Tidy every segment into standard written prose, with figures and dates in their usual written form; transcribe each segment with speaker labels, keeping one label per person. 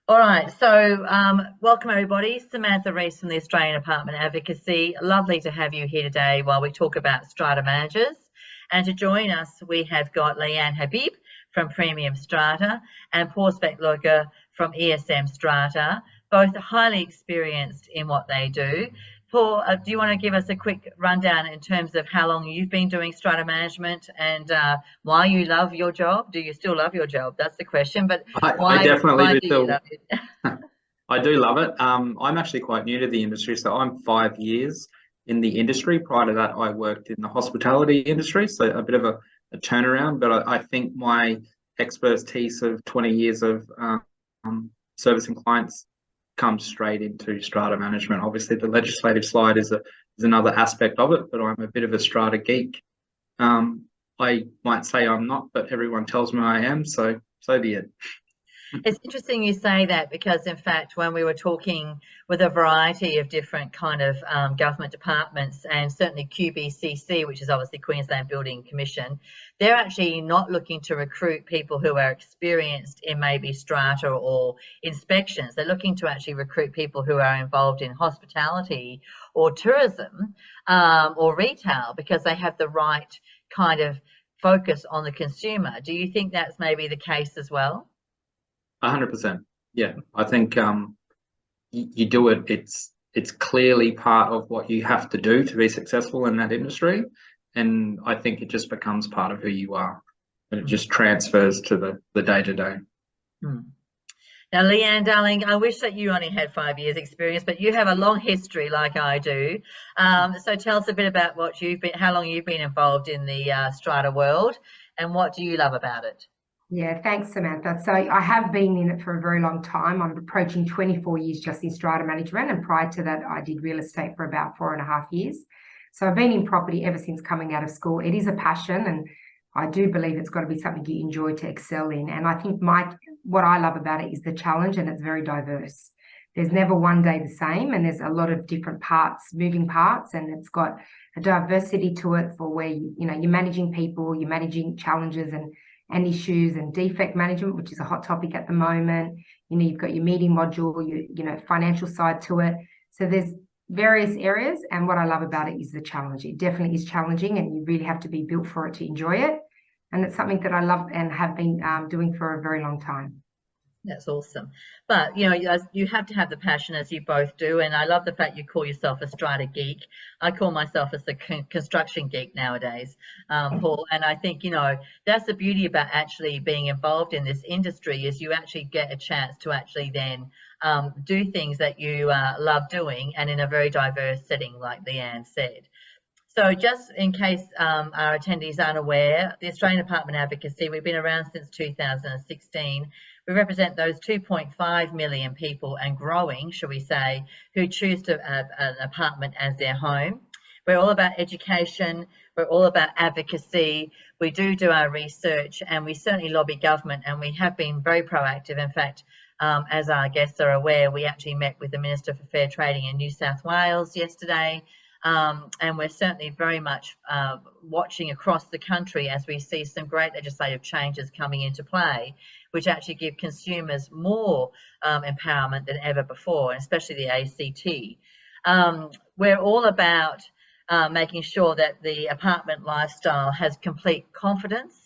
Speaker 1: All right, so welcome everybody. Samantha Rees from the Australian Apartment Advocacy. Lovely to have you here today while we talk about strata managers. And to join us, we have got Leanne Habib from Premium Strata and Paul Cvetko-Lueger from ESM Strata, both highly experienced in what they do. Paul, do you want to give us a quick rundown in terms of how long you've been doing strata management and why you love your job? Do you still love your job? That's the question. But
Speaker 2: I
Speaker 1: why
Speaker 2: definitely
Speaker 1: why
Speaker 2: do
Speaker 1: do you
Speaker 2: feel
Speaker 1: love it?
Speaker 2: I do love it. I'm actually quite new to the industry, so I'm 5 years in the industry. Prior to that, I worked in the hospitality industry, so a bit of a turnaround. But I think my expertise of 20 years of servicing clients comes straight into strata management. Obviously, the legislative side is another aspect of it, but I'm a bit of a strata geek. I might say I'm not, but everyone tells me I am, so be it.
Speaker 1: It's interesting you say that because, in fact, when we were talking with a variety of different kind of government departments and certainly QBCC, which is obviously Queensland Building Commission, they're actually not looking to recruit people who are experienced in maybe strata or inspections. They're looking to actually recruit people who are involved in hospitality or tourism or retail because they have the right kind of focus on the consumer. Do you think that's maybe the case as well?
Speaker 2: 100%. Yeah, I think you do it. It's clearly part of what you have to do to be successful in that industry, and I think it just becomes part of who you are, and it just transfers to the day to day.
Speaker 1: Now, Leanne, darling, I wish that you only had 5 years experience, but you have a long history like I do. So tell us a bit about how long you've been involved in the strata world, and what do you love about it?
Speaker 3: Yeah, thanks, Samantha. So I have been in it for a very long time. I'm approaching 24 years just in strata management, and prior to that, I did real estate for about 4.5 years. So I've been in property ever since coming out of school. It is a passion, and I do believe it's got to be something you enjoy to excel in. And I think what I love about it is the challenge, and it's very diverse. There's never one day the same, and there's a lot of different moving parts, and it's got a diversity to it for where you're managing people, you're managing challenges and issues and defect management, which is a hot topic at the moment. You've got your meeting module, your financial side to it. So there's various areas, and what I love about it is the challenge. It definitely is challenging, and you really have to be built for it to enjoy it. And it's something that I love and have been doing for a very long time.
Speaker 1: That's awesome. But, you have to have the passion as you both do. And I love the fact you call yourself a strata geek. I call myself as a construction geek nowadays, Paul. And I think, that's the beauty about actually being involved in this industry is you actually get a chance to actually then do things that you love doing and in a very diverse setting, like Leanne said. So just in case our attendees aren't aware, the Australian Apartment Advocacy, we've been around since 2016. We represent those 2.5 million people and growing, shall we say, who choose to have an apartment as their home. We're all about education. We're all about advocacy. We do our research, and we certainly lobby government, and we have been very proactive. In fact, as our guests are aware, we actually met with the Minister for Fair Trading in New South Wales yesterday. And we're certainly very much watching across the country as we see some great legislative changes coming into play, which actually give consumers more empowerment than ever before, and especially the ACT. We're all about making sure that the apartment lifestyle has complete confidence.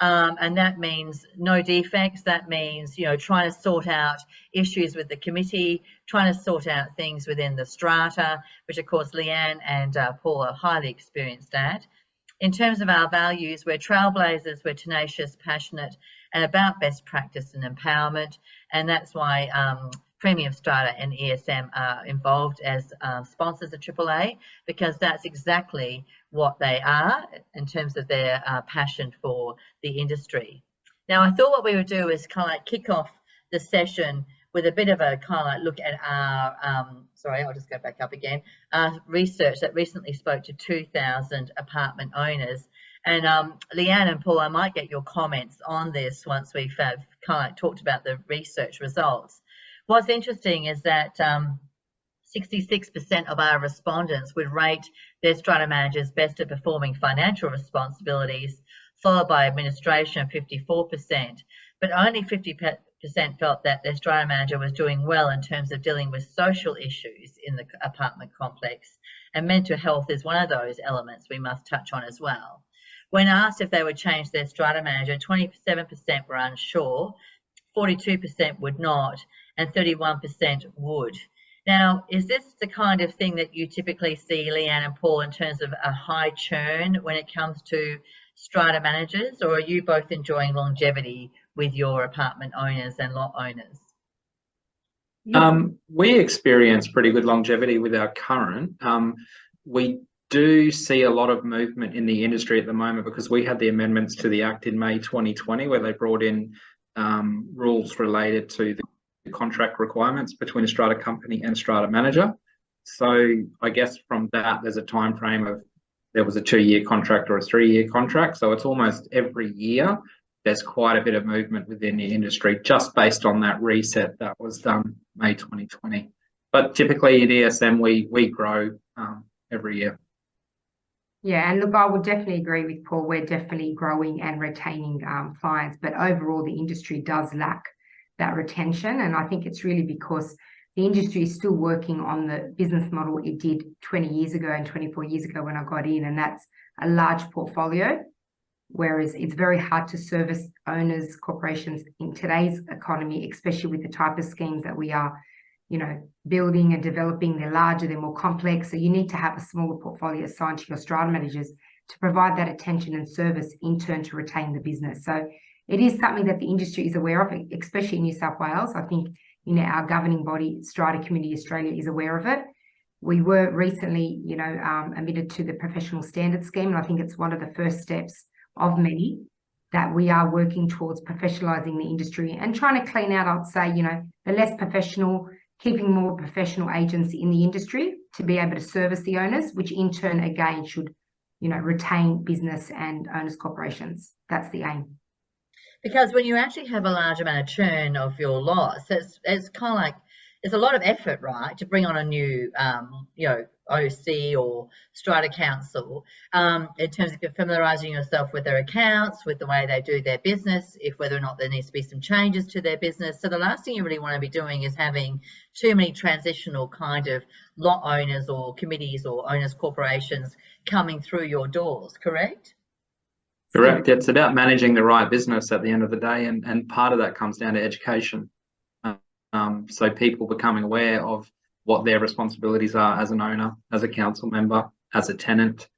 Speaker 1: And that means no defects. That means, trying to sort out issues with the committee, trying to sort out things within the strata, which of course Leanne and Paul are highly experienced at. In terms of our values, we're trailblazers, we're tenacious, passionate, and about best practice and empowerment. And that's why Premium Strata and ESM are involved as sponsors of AAA, because that's exactly what they are in terms of their passion for the industry. Now, I thought what we would do is kind of kick off the session with a bit of a kind of look at our, sorry, I'll just go back up again, research that recently spoke to 2,000 apartment owners. And Leanne and Paul, I might get your comments on this once we've kind of talked about the research results. What's interesting is that 66% of our respondents would rate their strata managers best at performing financial responsibilities, followed by administration, 54%. But only 50% felt that their strata manager was doing well in terms of dealing with social issues in the apartment complex, and mental health is one of those elements we must touch on as well. When asked if they would change their strata manager, 27% were unsure, 42% would not, and 31% would. Now, is this the kind of thing that you typically see, Leanne and Paul, in terms of a high churn when it comes to strata managers, or are you both enjoying longevity with your apartment owners and lot owners?
Speaker 2: We experience pretty good longevity with our current. We do see a lot of movement in the industry at the moment because we had the amendments to the Act in May 2020 where they brought in rules related to the contract requirements between a strata company and strata manager. So I guess from that, there's a time frame of there was a 2-year contract or a 3-year contract. So it's almost every year there's quite a bit of movement within the industry just based on that reset that was done May 2020. But typically in ESM, we grow every year.
Speaker 3: Yeah, and look, I would definitely agree with Paul. We're definitely growing and retaining clients, but overall the industry does lack that retention. And I think it's really because the industry is still working on the business model it did 20 years ago and 24 years ago when I got in, and that's a large portfolio, whereas it's very hard to service owners, corporations in today's economy, especially with the type of schemes that we are, building and developing. They're larger, they're more complex. So you need to have a smaller portfolio assigned to your strata managers to provide that attention and service in turn to retain the business. So it is something that the industry is aware of, especially in New South Wales. I think, our governing body, Strata Community Australia, is aware of it. We were recently, admitted to the professional standards scheme, and I think it's one of the first steps of many that we are working towards professionalising the industry and trying to clean out, I'd say, the less professional, keeping more professional agents in the industry to be able to service the owners, which in turn, again, should, retain business and owners corporations. That's the aim.
Speaker 1: Because when you actually have a large amount of churn of your lots, it's kind of like, it's a lot of effort, right, to bring on a new, OC or strata council in terms of familiarising yourself with their accounts, with the way they do their business, if whether or not there needs to be some changes to their business. So the last thing you really want to be doing is having too many transitional kind of lot owners or committees or owners corporations coming through your doors, correct?
Speaker 2: Correct. It's about managing the right business at the end of the day, and part of that comes down to education. So people becoming aware of what their responsibilities are as an owner, as a council member, as a tenant.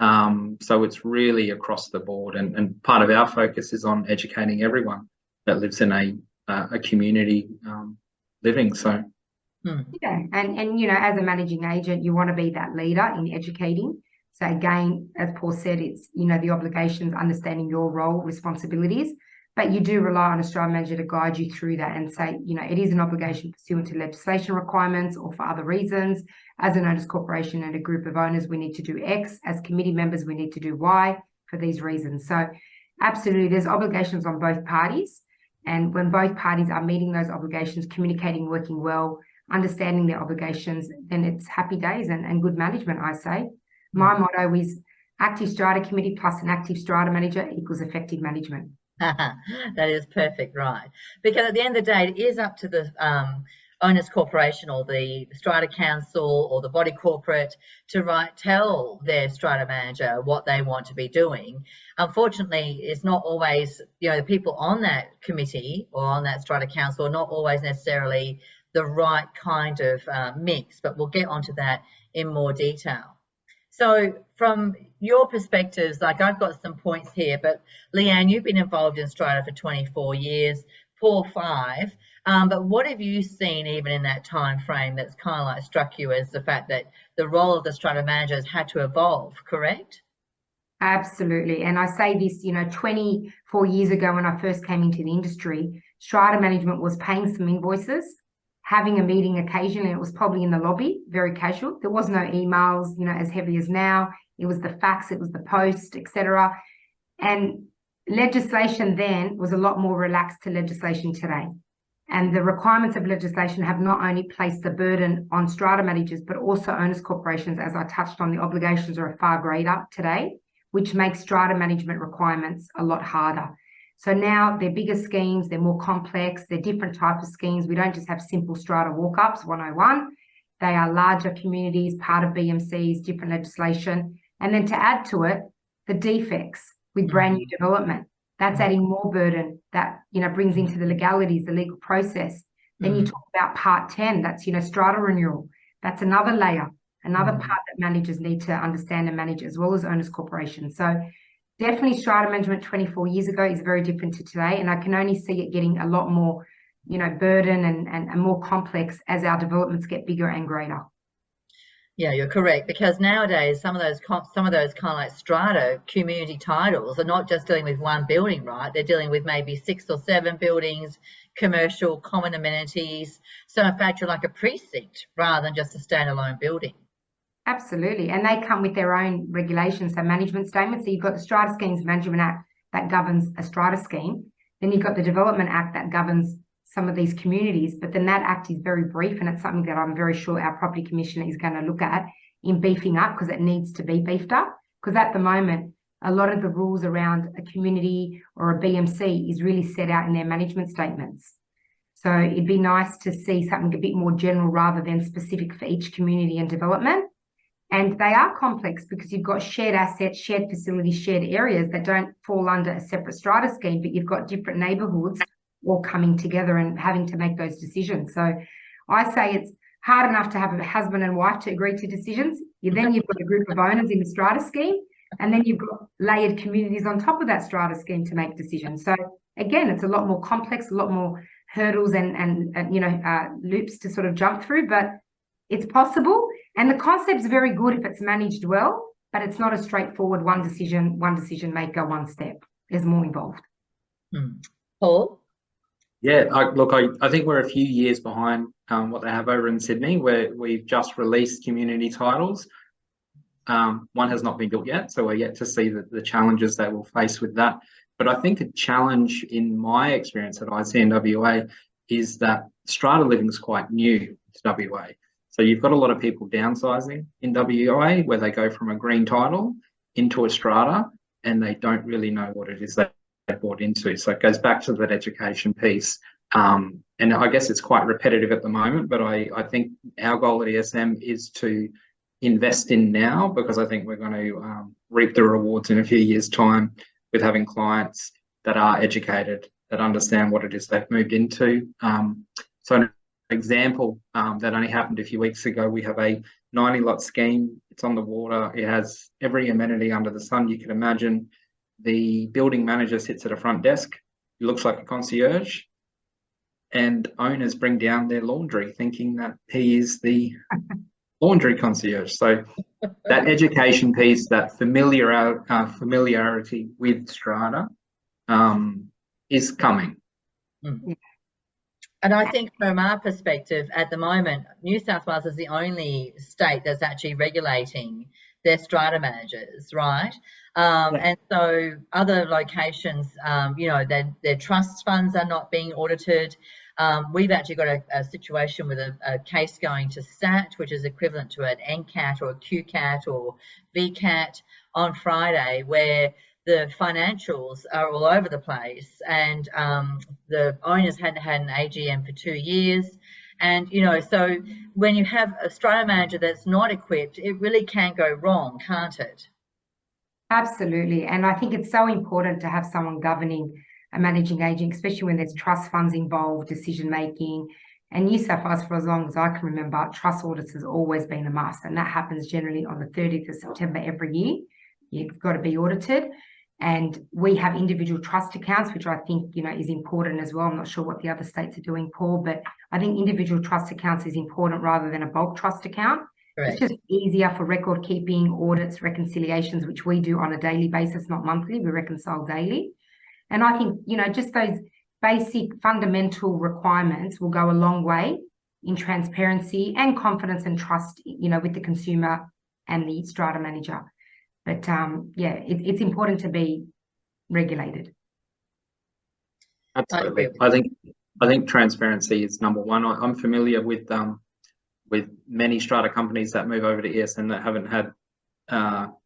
Speaker 2: So it's really across the board, and part of our focus is on educating everyone that lives in a community living. So
Speaker 3: yeah, and as a managing agent, you want to be that leader in educating. So again, as Paul said, it's, the obligations, understanding your role, responsibilities, but you do rely on a strata manager to guide you through that and say, it is an obligation pursuant to legislation requirements or for other reasons. As an owners corporation and a group of owners, we need to do X. As committee members, we need to do Y for these reasons. So absolutely, there's obligations on both parties. And when both parties are meeting those obligations, communicating, working well, understanding their obligations, then it's happy days and good management, I say. My motto is active strata committee plus an active strata manager equals effective management.
Speaker 1: That is perfect, right? Because at the end of the day, it is up to the owners corporation or the strata council or the body corporate to tell their strata manager what they want to be doing. Unfortunately, it's not always, the people on that committee or on that strata council are not always necessarily the right kind of mix, but we'll get onto that in more detail. So from your perspectives, like I've got some points here, but Leanne, you've been involved in Strata for 24 years, Paul 5, but what have you seen even in that time frame that's kind of like struck you as the fact that the role of the Strata manager has had to evolve, correct?
Speaker 3: Absolutely. And I say this, 24 years ago when I first came into the industry, Strata management was paying some invoices, having a meeting occasionally. It was probably in the lobby, very casual. There was no emails, as heavy as now. It was the fax, it was the post, etc. And legislation then was a lot more relaxed to legislation today. And the requirements of legislation have not only placed the burden on strata managers, but also owners corporations. As I touched on, the obligations are far greater today, which makes strata management requirements a lot harder. So now they're bigger schemes, they're more complex, they're different types of schemes. We don't just have simple strata walk-ups, 101. They are larger communities, part of BMCs, different legislation. And then to add to it, the defects with brand new development. That's adding more burden that, brings into the legalities, the legal process. Then you talk about part 10, that's, strata renewal. That's another layer, another part that managers need to understand and manage, as well as owners corporations. So definitely strata management 24 years ago is very different to today. And I can only see it getting a lot more, burden and more complex as our developments get bigger and greater.
Speaker 1: Yeah, you're correct, because nowadays some of those kind of like strata community titles are not just dealing with one building, right? They're dealing with maybe 6 or 7 buildings, commercial, common amenities. So in fact, you're like a precinct rather than just a standalone building.
Speaker 3: Absolutely, and they come with their own regulations, so management statements. So you've got the Strata Schemes Management Act that governs a strata scheme. Then you've got the Development Act that governs some of these communities, but then that act is very brief, and it's something that I'm very sure our Property Commissioner is going to look at in beefing up, because it needs to be beefed up. Because at the moment, a lot of the rules around a community or a BMC is really set out in their management statements. So it'd be nice to see something a bit more general rather than specific for each community and development. And they are complex because you've got shared assets, shared facilities, shared areas that don't fall under a separate strata scheme, but you've got different neighbourhoods all coming together and having to make those decisions. So I say it's hard enough to have a husband and wife to agree to decisions. Then you've got a group of owners in the strata scheme, and then you've got layered communities on top of that strata scheme to make decisions. So again, it's a lot more complex, a lot more hurdles and loops to sort of jump through, but it's possible. And the concept's very good if it's managed well, but it's not a straightforward one decision maker, one step. There's more involved.
Speaker 1: Paul?
Speaker 2: Yeah, I think we're a few years behind what they have over in Sydney, where we've just released community titles. One has not been built yet, so we're yet to see the challenges that we'll face with that. But I think a challenge in my experience that I see in WA is that strata living is quite new to WA. So you've got a lot of people downsizing in WA, where they go from a green title into a strata and they don't really know what it is they bought into. So it goes back to that education piece. And I guess it's quite repetitive at the moment, but I think our goal at ESM is to invest in now, because I think we're going to reap the rewards in a few years' time with having clients that are educated, that understand what it is they've moved into. So an example that only happened a few weeks ago, we have a 90-lot scheme. It's on the water. It has every amenity under the sun you can imagine. The building manager sits at a front desk. He looks like a concierge, and owners bring down their laundry thinking that he is the laundry concierge. So that education piece, that familiarity with strata is coming.
Speaker 1: And I think from our perspective at the moment, New South Wales is the only state that's actually regulating their strata managers, right? And so other locations, their trust funds are not being audited. We've actually got a situation with a case going to SAT, which is equivalent to an NCAT or a QCAT or VCAT on Friday, where the financials are all over the place, and the owners hadn't had an AGM for 2 years. And, so when you have a strata manager that's not equipped, it really can go wrong, can't it?
Speaker 3: Absolutely. And I think it's so important to have someone governing a managing agent, especially when there's trust funds involved, decision-making. And New South Wales, for as long as I can remember, trust audits has always been a must. And that happens generally on the 30th of September every year. You've got to be audited. And we have individual trust accounts, which I think, is important as well. I'm not sure what the other states are doing, Paul, but I think individual trust accounts is important rather than a bulk trust account. Correct. It's just easier for record keeping, audits, reconciliations, which we do on a daily basis, not monthly. We reconcile daily. And I think, just those basic fundamental requirements will go a long way in transparency and confidence and trust, with the consumer and the strata manager. But it's important to be regulated.
Speaker 2: Absolutely. I think transparency is number one. I'm familiar with many strata companies that move over to ESM that haven't had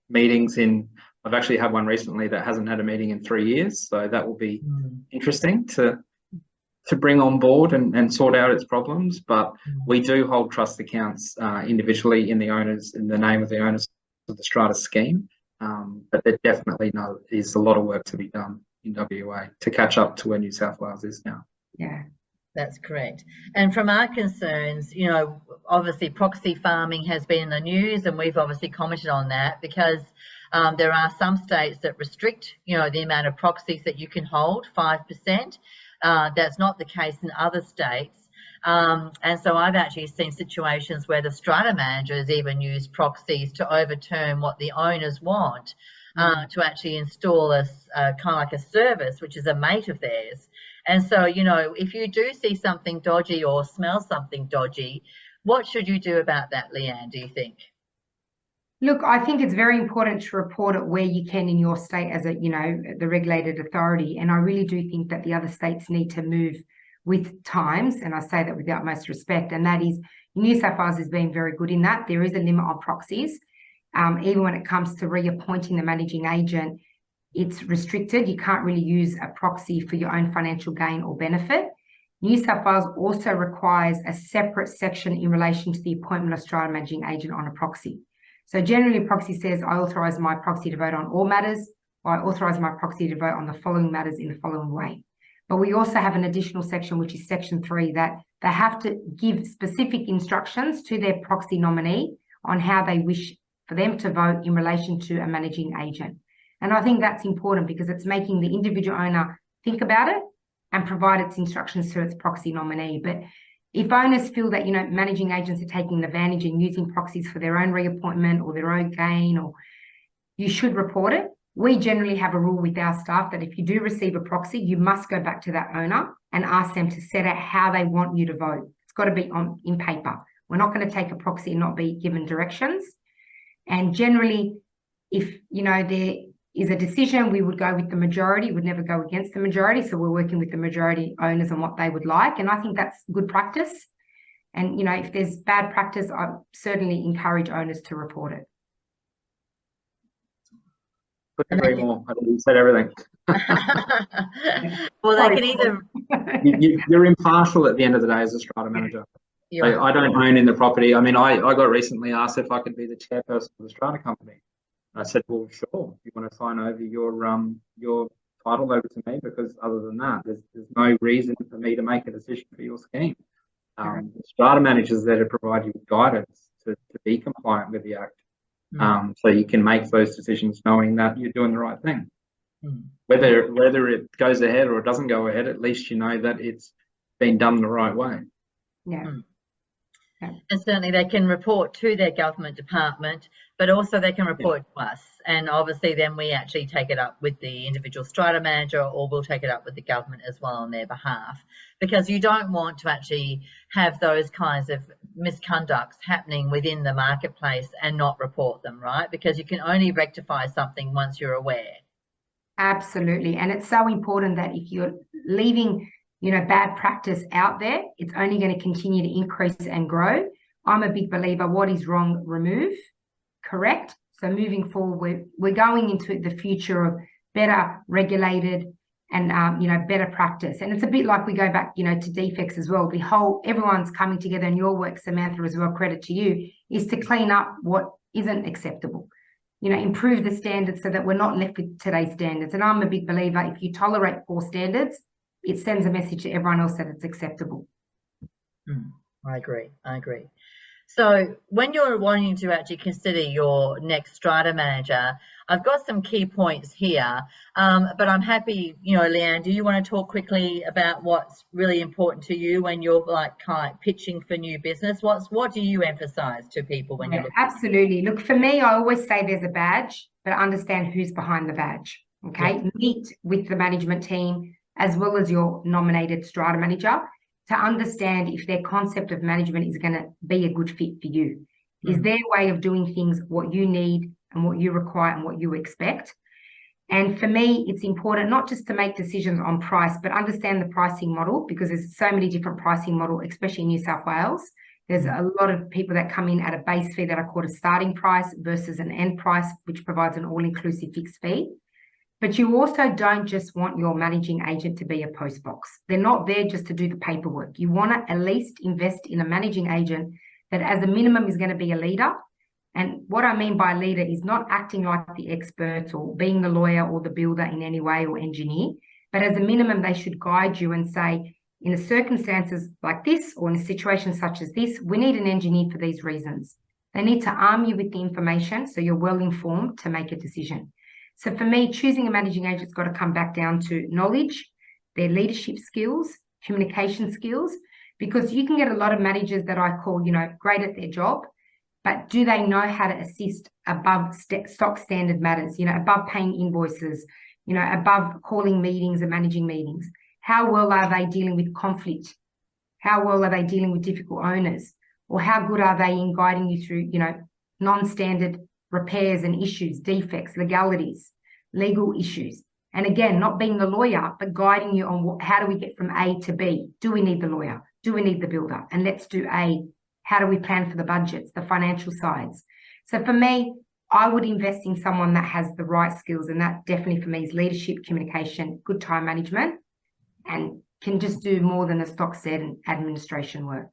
Speaker 2: meetings in I've actually had one recently that hasn't had a meeting in 3 years, so that will be interesting to bring on board and sort out its problems. But we do hold trust accounts individually in the name of the owners of the Strata scheme. But there definitely is a lot of work to be done in WA to catch up to where New South Wales is now.
Speaker 3: Yeah.
Speaker 1: That's correct. And from our concerns, obviously proxy farming has been in the news, and we've obviously commented on that because there are some states that restrict, the amount of proxies that you can hold, 5%. That's not the case in other states. And so I've actually seen situations where the strata managers even use proxies to overturn what the owners want, to actually install a kind of like a service, which is a mate of theirs. And so, if you do see something dodgy or smell something dodgy, what should you do about that, Leanne, do you think?
Speaker 3: Look, I think it's very important to report it where you can in your state as the regulated authority. And I really do think that the other states need to move with times. And I say that with the utmost respect. And that is, New South Wales is being very good in that. There is a limit on proxies. Even when it comes to reappointing the managing agent, it's restricted. You can't really use a proxy for your own financial gain or benefit. New South Wales also requires a separate section in relation to the appointment of strata managing agent on a proxy. So generally, a proxy says, I authorise my proxy to vote on all matters, or I authorise my proxy to vote on the following matters in the following way. But we also have an additional section, which is section 3, that they have to give specific instructions to their proxy nominee on how they wish for them to vote in relation to a managing agent. And I think that's important because it's making the individual owner think about it and provide its instructions to its proxy nominee. But if owners feel that, managing agents are taking advantage and using proxies for their own reappointment or their own gain, or you should report it. We generally have a rule with our staff that if you do receive a proxy, you must go back to that owner and ask them to set out how they want you to vote. It's got to be in paper. We're not going to take a proxy and not be given directions. And generally, if, there is a decision, we would go with the majority, would never go against the majority. So we're working with the majority owners on what they would like. And I think that's good practice. And, if there's bad practice, I certainly encourage owners to report it.
Speaker 2: Couldn't agree more. I think you said everything.
Speaker 1: Well, they can either...
Speaker 2: You're impartial at the end of the day as a strata manager. I don't own in the property. I mean, I got recently asked if I could be the chairperson of the strata company. I said, well, sure, you want to sign over your title over to me, because other than that, there's no reason for me to make a decision for your scheme. The strata manager is there to provide you with guidance to be compliant with the Act. So you can make those decisions knowing that you're doing the right thing. Whether it goes ahead or it doesn't go ahead, at least you know that it's been done the right way.
Speaker 3: Yeah.
Speaker 1: And certainly they can report to their government department, but also they can report to us. And obviously then we actually take it up with the individual strata manager, or we'll take it up with the government as well on their behalf, because you don't want to actually have those kinds of misconducts happening within the marketplace and not report them, right? Because you can only rectify something once you're aware.
Speaker 3: Absolutely. And it's so important that if you're leaving bad practice out there, it's only going to continue to increase and grow. I'm a big believer, what is wrong, remove, correct. So moving forward, we're going into the future of better regulated and, better practice. And it's a bit like we go back, to defects as well. Everyone's coming together, and your work, Samantha, as well, credit to you, is to clean up what isn't acceptable. Improve the standards so that we're not left with today's standards. And I'm a big believer, if you tolerate poor standards, it sends a message to everyone else that it's acceptable.
Speaker 1: I agree. So when you're wanting to actually consider your next strata manager, I've got some key points here, but I'm happy, Leanne, do you want to talk quickly about what's really important to you when you're kind of pitching for new business? What do you emphasize to people when you're looking?
Speaker 3: Absolutely. Look, for me, I always say there's a badge, but understand who's behind the badge. Okay. Yeah. Meet with the management team as well as your nominated strata manager to understand if their concept of management is going to be a good fit for you. Is their way of doing things what you need and what you require and what you expect? And for me, it's important not just to make decisions on price, but understand the pricing model, because there's so many different pricing models, especially in New South Wales. There's a lot of people that come in at a base fee that are called a starting price versus an end price, which provides an all-inclusive fixed fee. But you also don't just want your managing agent to be a postbox. They're not there just to do the paperwork. You want to at least invest in a managing agent that as a minimum is going to be a leader. And what I mean by leader is not acting like the expert or being the lawyer or the builder in any way or engineer, but as a minimum, they should guide you and say, in a circumstances like this or in a situation such as this, we need an engineer for these reasons. They need to arm you with the information so you're well informed to make a decision. So for me, choosing a managing agent's got to come back down to knowledge, their leadership skills, communication skills, because you can get a lot of managers that I call, great at their job, but do they know how to assist above stock standard matters, above paying invoices, above calling meetings and managing meetings? How well are they dealing with conflict? How well are they dealing with difficult owners? Or how good are they in guiding you through, non-standard repairs and issues, defects, legalities, legal issues? And again, not being the lawyer, but guiding you on how do we get from A to B? Do we need the lawyer? Do we need the builder? And let's do A. How do we plan for the budgets, the financial sides? So for me, I would invest in someone that has the right skills. And that definitely for me is leadership, communication, good time management, and can just do more than a stock set and administration work.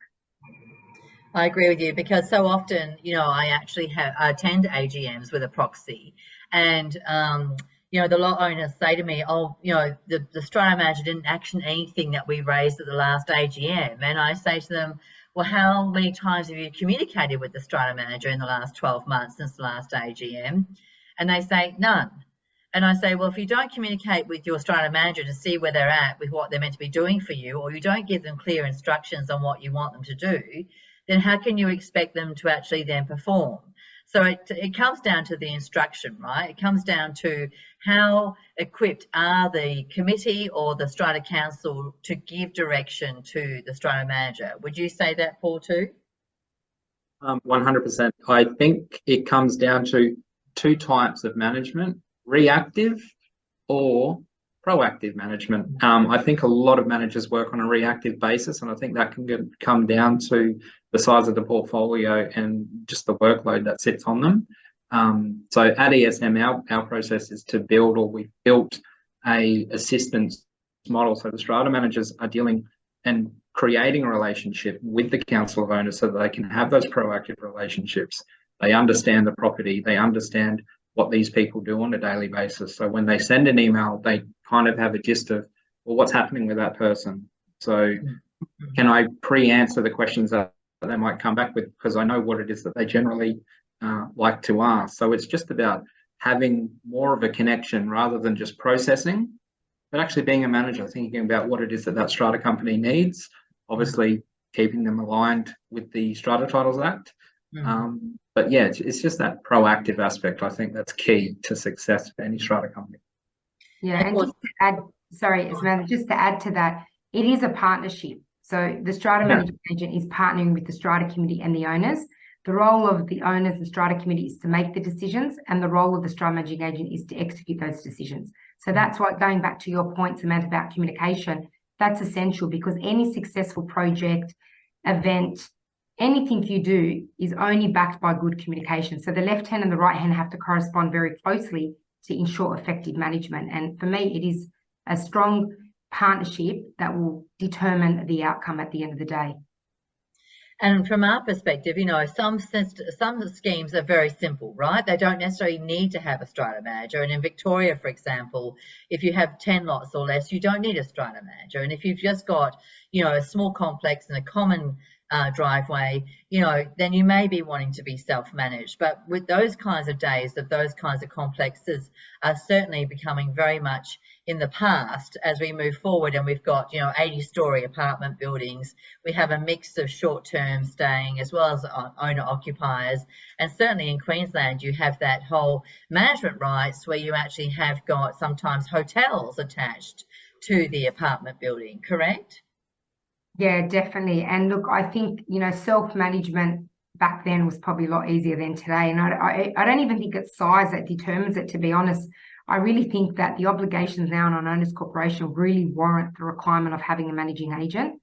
Speaker 1: I agree with you, because so often, I actually attend AGMs with a proxy, and the lot owners say to me, "Oh, the Strata manager didn't action anything that we raised at the last AGM," and I say to them, "Well, how many times have you communicated with the Strata manager in the last 12 months since the last AGM?" And they say, "None." And I say, well, if you don't communicate with your Strata manager to see where they're at with what they're meant to be doing for you, or you don't give them clear instructions on what you want them to do, then how can you expect them to actually then perform? So it comes down to the instruction, right? It comes down to how equipped are the committee or the Strata council to give direction to the Strata manager. Would you say that, Paul, too?
Speaker 2: 100%. I think it comes down to two types of management: reactive or proactive management. I think a lot of managers work on a reactive basis, and I think that can come down to the size of the portfolio and just the workload that sits on them. So at ESM, our process is to build, or we've built a assistance model. So the Strata managers are dealing and creating a relationship with the council of owners so that they can have those proactive relationships. They understand the property, they understand what these people do on a daily basis. So when they send an email, they kind of have a gist of, well, what's happening with that person? So can I pre-answer the questions that they might come back with, because I know what it is that they generally like to ask. So it's just about having more of a connection rather than just processing, but actually being a manager, thinking about what it is that Strata company needs, obviously keeping them aligned with the Strata Titles Act. But yeah, it's just that proactive aspect. I think that's key to success for any Strata company.
Speaker 3: Yeah, and just to add, sorry, Samantha, just to add to that, it is a partnership. So the Strata managing agent is partnering with the Strata committee and the owners. The role of the owners and Strata committee is to make the decisions, and the role of the Strata managing agent is to execute those decisions. So that's why, going back to your point, Samantha, about communication, that's essential, because any successful project, event, anything you do is only backed by good communication. So the left hand and the right hand have to correspond very closely to ensure effective management. And for me, it is a strong partnership that will determine the outcome at the end of the day.
Speaker 1: And from our perspective, some schemes are very simple, right? They don't necessarily need to have a Strata manager. And in Victoria, for example, if you have 10 lots or less, you don't need a Strata manager. And if you've just got, a small complex and a common driveway, then you may be wanting to be self-managed. But with those kinds of days, of those kinds of complexes are certainly becoming very much in the past as we move forward. And we've got, 80-story apartment buildings. We have a mix of short-term staying as well as owner-occupiers. And certainly in Queensland, you have that whole management rights where you actually have got sometimes hotels attached to the apartment building, correct?
Speaker 3: Yeah, definitely. And look, I think, self-management back then was probably a lot easier than today. And I don't even think it's size that determines it, to be honest. I really think that the obligations now on an owners corporation really warrant the requirement of having a managing agent.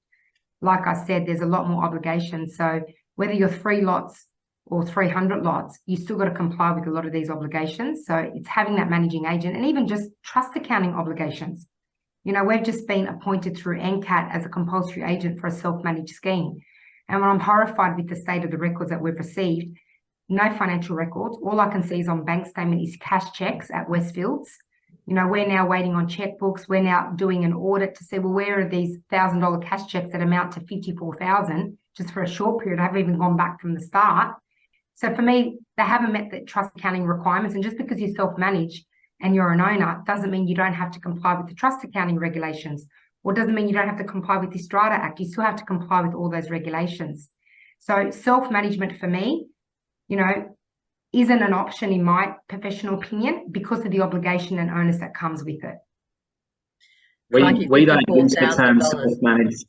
Speaker 3: like I said, there's a lot more obligations. So whether you're 3 lots or 300 lots, you still got to comply with a lot of these obligations. So it's having that managing agent, and even just trust accounting obligations. You know, we've just been appointed through NCAT as a compulsory agent for a self-managed scheme. And when I'm horrified with the state of the records that we've received, no financial records. All I can see is on bank statement is cash checks at Westfields. You know, we're now waiting on checkbooks. We're now doing an audit to see, well, where are these $1,000 cash checks that amount to 54,000 just for a short period? I haven't even gone back from the start. So for me, they haven't met the trust accounting requirements. And just because you self-manage and you're an owner doesn't mean you don't have to comply with the trust accounting regulations, or doesn't mean you don't have to comply with the Strata Act. You still have to comply with all those regulations. So self-management for me, you know, isn't an option in my professional opinion because of the obligation and onus that comes with it.
Speaker 2: We don't use the term self-managed.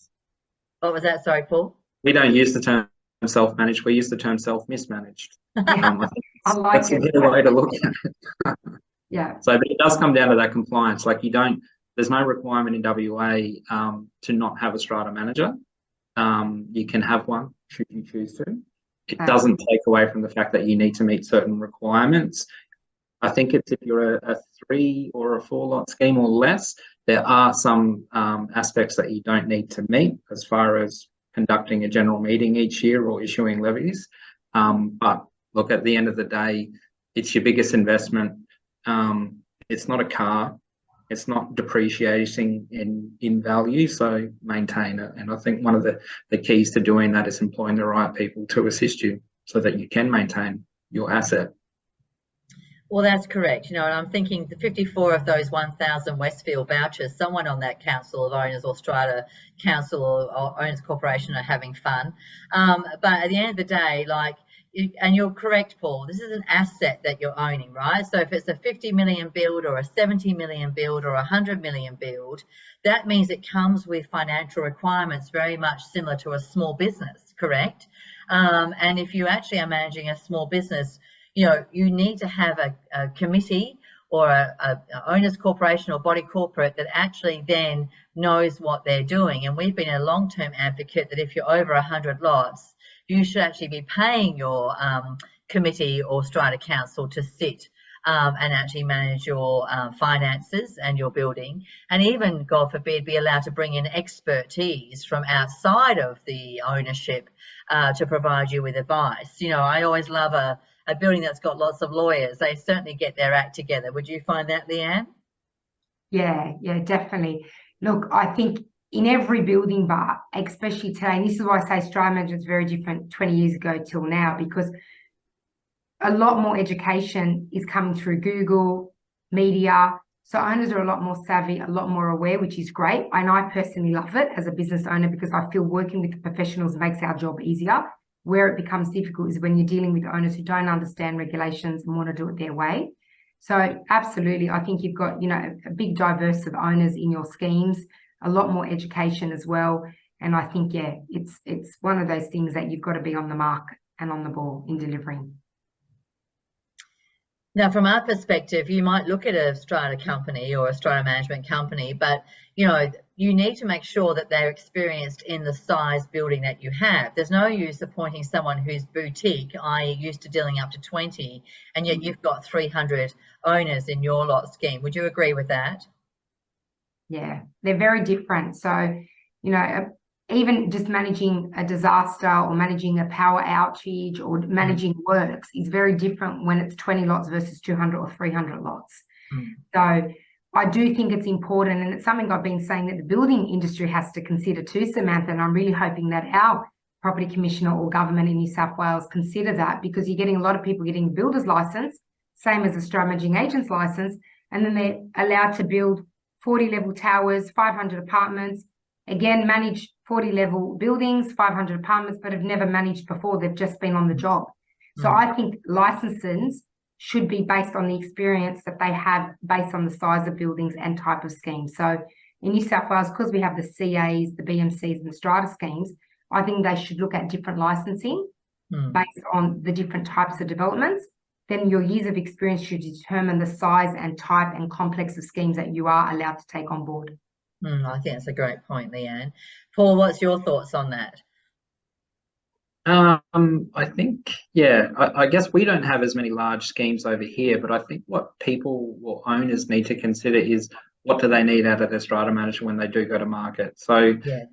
Speaker 1: What was that? Sorry, Paul?
Speaker 2: We don't use the term self-managed. We use the term self-mismanaged.
Speaker 3: I like
Speaker 2: that's a better way to look at it.
Speaker 3: Yeah.
Speaker 2: So but it does come down to that compliance. Like there's no requirement in WA to not have a strata manager. You can have one should you choose to. It doesn't take away from the fact that you need to meet certain requirements. I think it's if you're a 3 or a 4 lot scheme or less, there are some aspects that you don't need to meet as far as conducting a general meeting each year or issuing levies. But look, at the end of the day, it's your biggest investment. It's not a car. It's not depreciating in value, so maintain it. And I think one of the keys to doing that is employing the right people to assist you so that you can maintain your asset.
Speaker 1: Well, that's correct. You know, and I'm thinking the 54 of those 1,000 Westfield vouchers, someone on that council of owners or strata council or owners corporation are having fun. But at the end of the day, like, and you're correct, Paul, this is an asset that you're owning, right? So if it's a 50 million build or a 70 million build or a 100 million build, that means it comes with financial requirements very much similar to a small business, correct? And if you actually are managing a small business, you know, you need to have a committee or a owners corporation or body corporate that actually then knows what they're doing. And we've been a long-term advocate that if you're over 100 lots, you should actually be paying your committee or strata council to sit and actually manage your finances and your building, and even, God forbid, be allowed to bring in expertise from outside of the ownership to provide you with advice. You know, I always love a building that's got lots of lawyers. They certainly get their act together. Would you find that, Leanne?
Speaker 3: Yeah, definitely. Look, I think in every building, but especially today, and this is why I say strata management is very different 20 years ago till now, because a lot more education is coming through Google, media. So owners are a lot more savvy, a lot more aware, which is great. And I personally love it as a business owner because I feel working with the professionals makes our job easier. Where it becomes difficult is when you're dealing with owners who don't understand regulations and want to do it their way. So absolutely, I think you've got, you know, a big diverse of owners in your schemes, a lot more education as well. And I think, yeah, it's one of those things that you've got to be on the mark and on the ball in delivering.
Speaker 1: Now, from our perspective, you might look at a strata company or a strata management company, but, you know, you need to make sure that they're experienced in the size building that you have. There's no use appointing someone who's boutique, i.e. used to dealing up to 20, and yet you've got 300 owners in your lot scheme. Would you agree with that?
Speaker 3: Yeah, they're very different. So, you know, even just managing a disaster or managing a power outage or managing works is very different when it's 20 lots versus 200 or 300 lots. So I do think it's important, and it's something I've been saying that the building industry has to consider too, Samantha, and I'm really hoping that our property commissioner or government in New South Wales consider that, because you're getting a lot of people getting a builder's license, same as a strata managing agent's license, and then they're allowed to build 40-level towers, 500 apartments, again, manage 40-level buildings, 500 apartments, but have never managed before. They've just been on the job. So I think licenses should be based on the experience that they have based on the size of buildings and type of schemes. So in New South Wales, because we have the CAs, the BMCs and the strata schemes, I think they should look at different licensing based on the different types of developments. Then your years of experience should determine the size and type and complex of schemes that you are allowed to take on board.
Speaker 1: I think that's a great point, Leanne. Paul, what's your thoughts on that?
Speaker 2: I think, yeah, I guess we don't have as many large schemes over here, but I think what people or owners need to consider is what do they need out of their strata manager when they do go to market. So
Speaker 1: Yeah.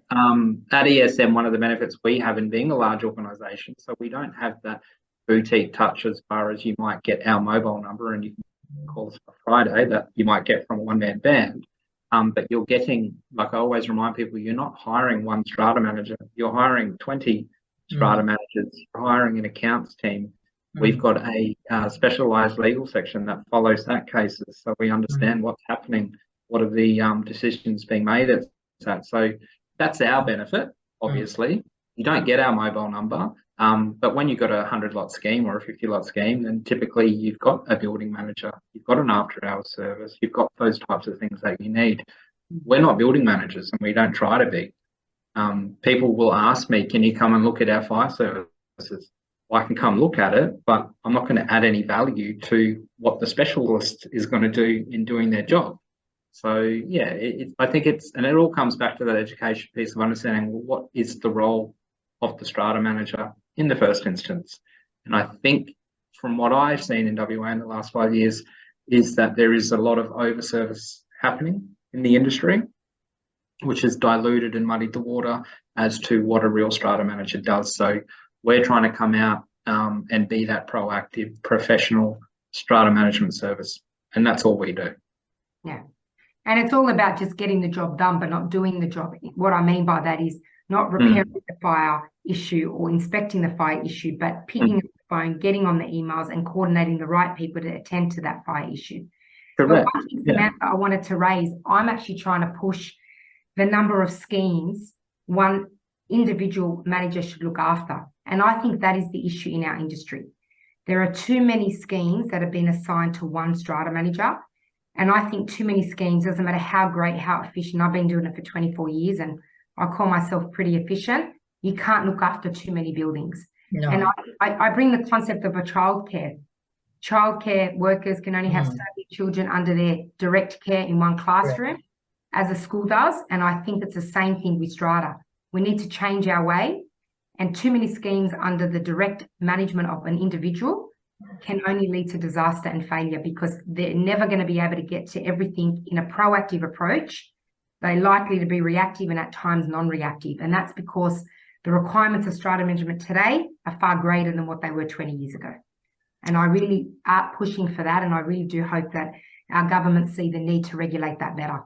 Speaker 2: at ESM, one of the benefits we have in being a large organisation, so we don't have that boutique touch as far as you might get our mobile number and you can call us on Friday that you might get from a one-man band. But you're getting, like I always remind people, you're not hiring one strata manager, you're hiring 20 strata managers, hiring an accounts team. We've got a specialised legal section that follows that cases, so we understand what's happening, what are the decisions being made at that. So that's our benefit, obviously. You don't get our mobile number, but when you've got a 100-lot scheme or a 50-lot scheme, then typically you've got a building manager, you've got an after-hours service, you've got those types of things that you need. We're not building managers and we don't try to be. People will ask me, can you come and look at our fire services? Well, I can come look at it, but I'm not going to add any value to what the specialist is going to do in doing their job. So, yeah, I think and it all comes back to that education piece of understanding, well, what is the role of the strata manager in the first instance? And I think from what I've seen in WA in the last 5 years is that there is a lot of overservice happening in the industry, which has diluted and muddied the water as to what a real strata manager does. So we're trying to come out and be that proactive, professional strata management service. And that's all we do.
Speaker 3: Yeah. And it's all about just getting the job done, but not doing the job. What I mean by that is not repairing the fire issue or inspecting the fire issue, but picking up the phone, getting on the emails and coordinating the right people to attend to that fire issue.
Speaker 2: Correct.
Speaker 3: But one thing, Samantha, I wanted to raise, I'm actually trying to push the number of schemes one individual manager should look after. And I think that is the issue in our industry. There are too many schemes that have been assigned to one strata manager. And I think too many schemes, doesn't matter how great, how efficient, I've been doing it for 24 years and I call myself pretty efficient. You can't look after too many buildings.
Speaker 1: No.
Speaker 3: And I bring the concept of a childcare. Childcare workers can only have so many children under their direct care in one classroom. As a school does, and I think it's the same thing with strata. We need to change our way, and too many schemes under the direct management of an individual can only lead to disaster and failure because they're never going to be able to get to everything in a proactive approach. They're likely to be reactive and at times non-reactive, and that's because the requirements of strata management today are far greater than what they were 20 years ago. And I really are pushing for that, and I really do hope that our government see the need to regulate that better.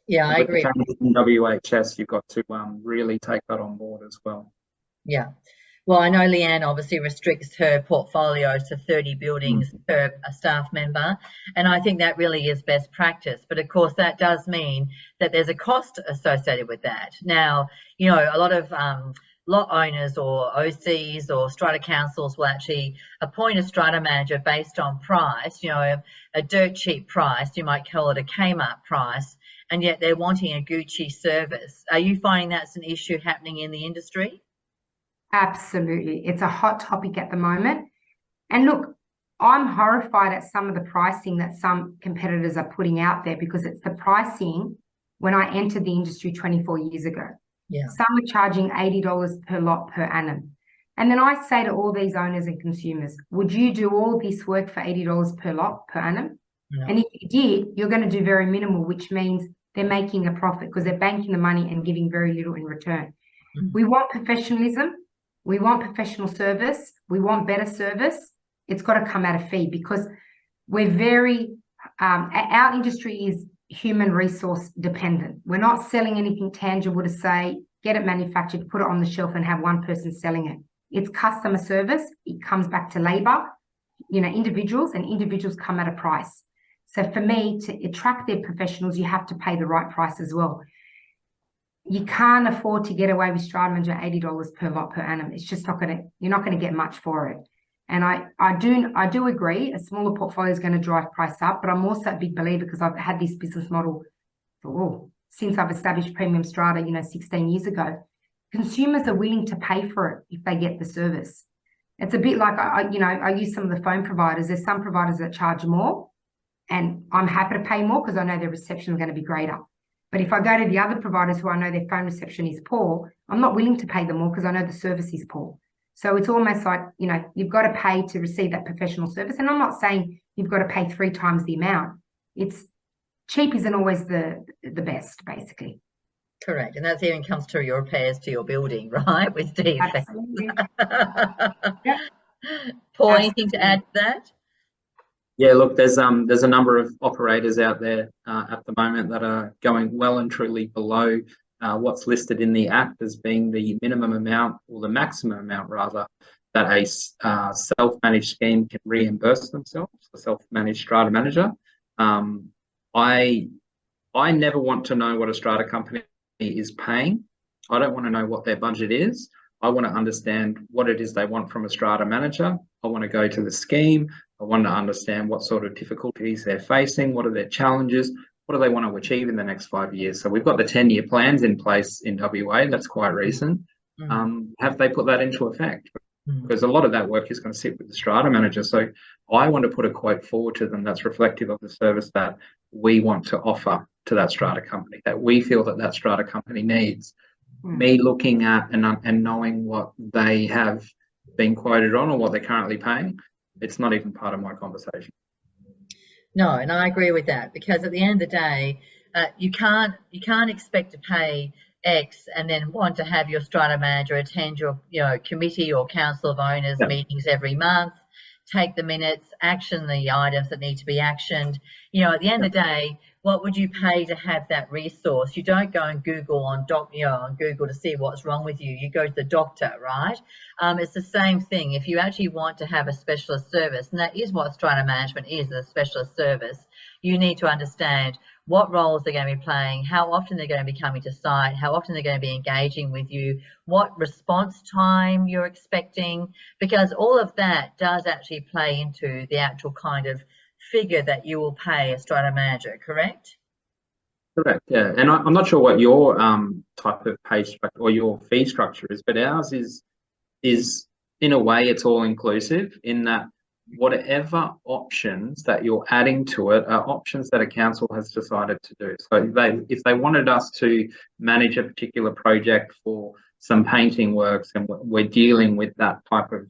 Speaker 1: Yeah, I agree.
Speaker 2: With the changes in WHS, you've got to really take that on board as well.
Speaker 1: Yeah. Well, I know Leanne obviously restricts her portfolio to 30 buildings per staff member, and I think that really is best practice. But of course, that does mean that there's a cost associated with that. Now, you know, a lot of lot owners or OCs or strata councils will actually appoint a strata manager based on price, you know, a dirt cheap price, you might call it a Kmart price, and yet they're wanting a Gucci service. Are you finding that's an issue happening in the industry?
Speaker 3: Absolutely. It's a hot topic at the moment. And look, I'm horrified at some of the pricing that some competitors are putting out there because it's the pricing when I entered the industry 24 years ago.
Speaker 1: Yeah.
Speaker 3: Some are charging $80 per lot per annum. And then I say to all these owners and consumers, would you do all this work for $80 per lot per annum?
Speaker 1: No.
Speaker 3: And if you did, you're going to do very minimal, which means they're making a profit because they're banking the money and giving very little in return. We want professionalism. We want professional service. We want better service. It's got to come at a fee because we're very, our industry is human resource dependent. We're not selling anything tangible to say, get it manufactured, put it on the shelf and have one person selling it. It's customer service. It comes back to labor, you know, individuals, and individuals come at a price. So for me, to attract their professionals, you have to pay the right price as well. You can't afford to get away with strata manager $80 per lot per annum. It's just not going to, you're not going to get much for it. And I do agree a smaller portfolio is going to drive price up, but I'm also a big believer because I've had this business model since I've established premium strata, 16 years ago. Consumers are willing to pay for it if they get the service. It's a bit like, I use some of the phone providers. There's some providers that charge more, and I'm happy to pay more because I know their reception is going to be greater. But if I go to the other providers who I know their phone reception is poor, I'm not willing to pay them more because I know the service is poor. So it's almost like, you know, you've got to pay to receive that professional service. And I'm not saying you've got to pay 3 times the amount. It's cheap isn't always the best, basically.
Speaker 1: Correct. And that even comes to your repairs to your building, right? With defects.
Speaker 3: Absolutely. Yep.
Speaker 1: Paul,
Speaker 3: Absolutely.
Speaker 1: anything to add to that?
Speaker 2: Yeah, look, there's a number of operators out there at the moment that are going well and truly below what's listed in the Act as being the minimum amount, or the maximum amount rather, that a self-managed scheme can reimburse themselves, a self-managed strata manager. I never want to know what a strata company is paying. I don't want to know what their budget is. I want to understand what it is they want from a strata manager. I want to go to the scheme. I want to understand what sort of difficulties they're facing, what are their challenges, what do they want to achieve in the next 5 years. So we've got the 10-year plans in place in WA. That's quite recent. Have they put that into effect? Because a lot of that work is going to sit with the strata manager. So I want to put a quote forward to them that's reflective of the service that we want to offer to that strata company, that we feel that that strata company needs. Me looking at and knowing what they have been quoted on or what they're currently paying, it's not even part of my conversation.
Speaker 1: No, and I agree with that, because at the end of the day, you can't expect to pay X and then want to have your strata manager attend your committee or council of owners meetings every month, take the minutes, action the items that need to be actioned. At the end of the day, what would you pay to have that resource? You don't go and Google on Google to see what's wrong with you. You go to the doctor, right? It's the same thing. If you actually want to have a specialist service, and that is what strata management is, a specialist service, you need to understand what roles they're going to be playing, how often they're going to be coming to site, how often they're going to be engaging with you, what response time you're expecting, because all of that does actually play into the actual kind of figure that you will pay a strata manager, correct?
Speaker 2: Correct, yeah. And I'm not sure what your type of pay structure or your fee structure is, but ours is in a way it's all inclusive, in that whatever options that you're adding to it are options that a council has decided to do. So if they wanted us to manage a particular project for some painting works and we're dealing with that type of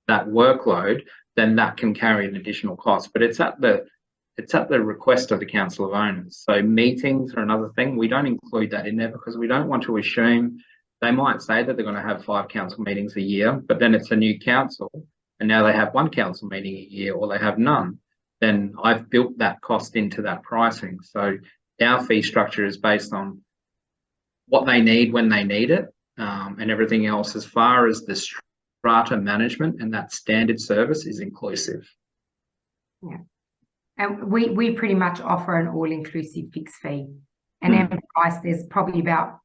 Speaker 2: that workload, then that can carry an additional cost. But it's at the request of the council of owners. So meetings are another thing. We don't include that in there because we don't want to assume. They might say that they're going to have 5 council meetings a year, but then it's a new council and now they have 1 council meeting a year, or they have none. Then I've built that cost into that pricing. So our fee structure is based on what they need when they need it, and everything else as far as the strata management and that standard service is inclusive.
Speaker 3: Yeah. And we pretty much offer an all-inclusive fixed fee. And then price, there's probably about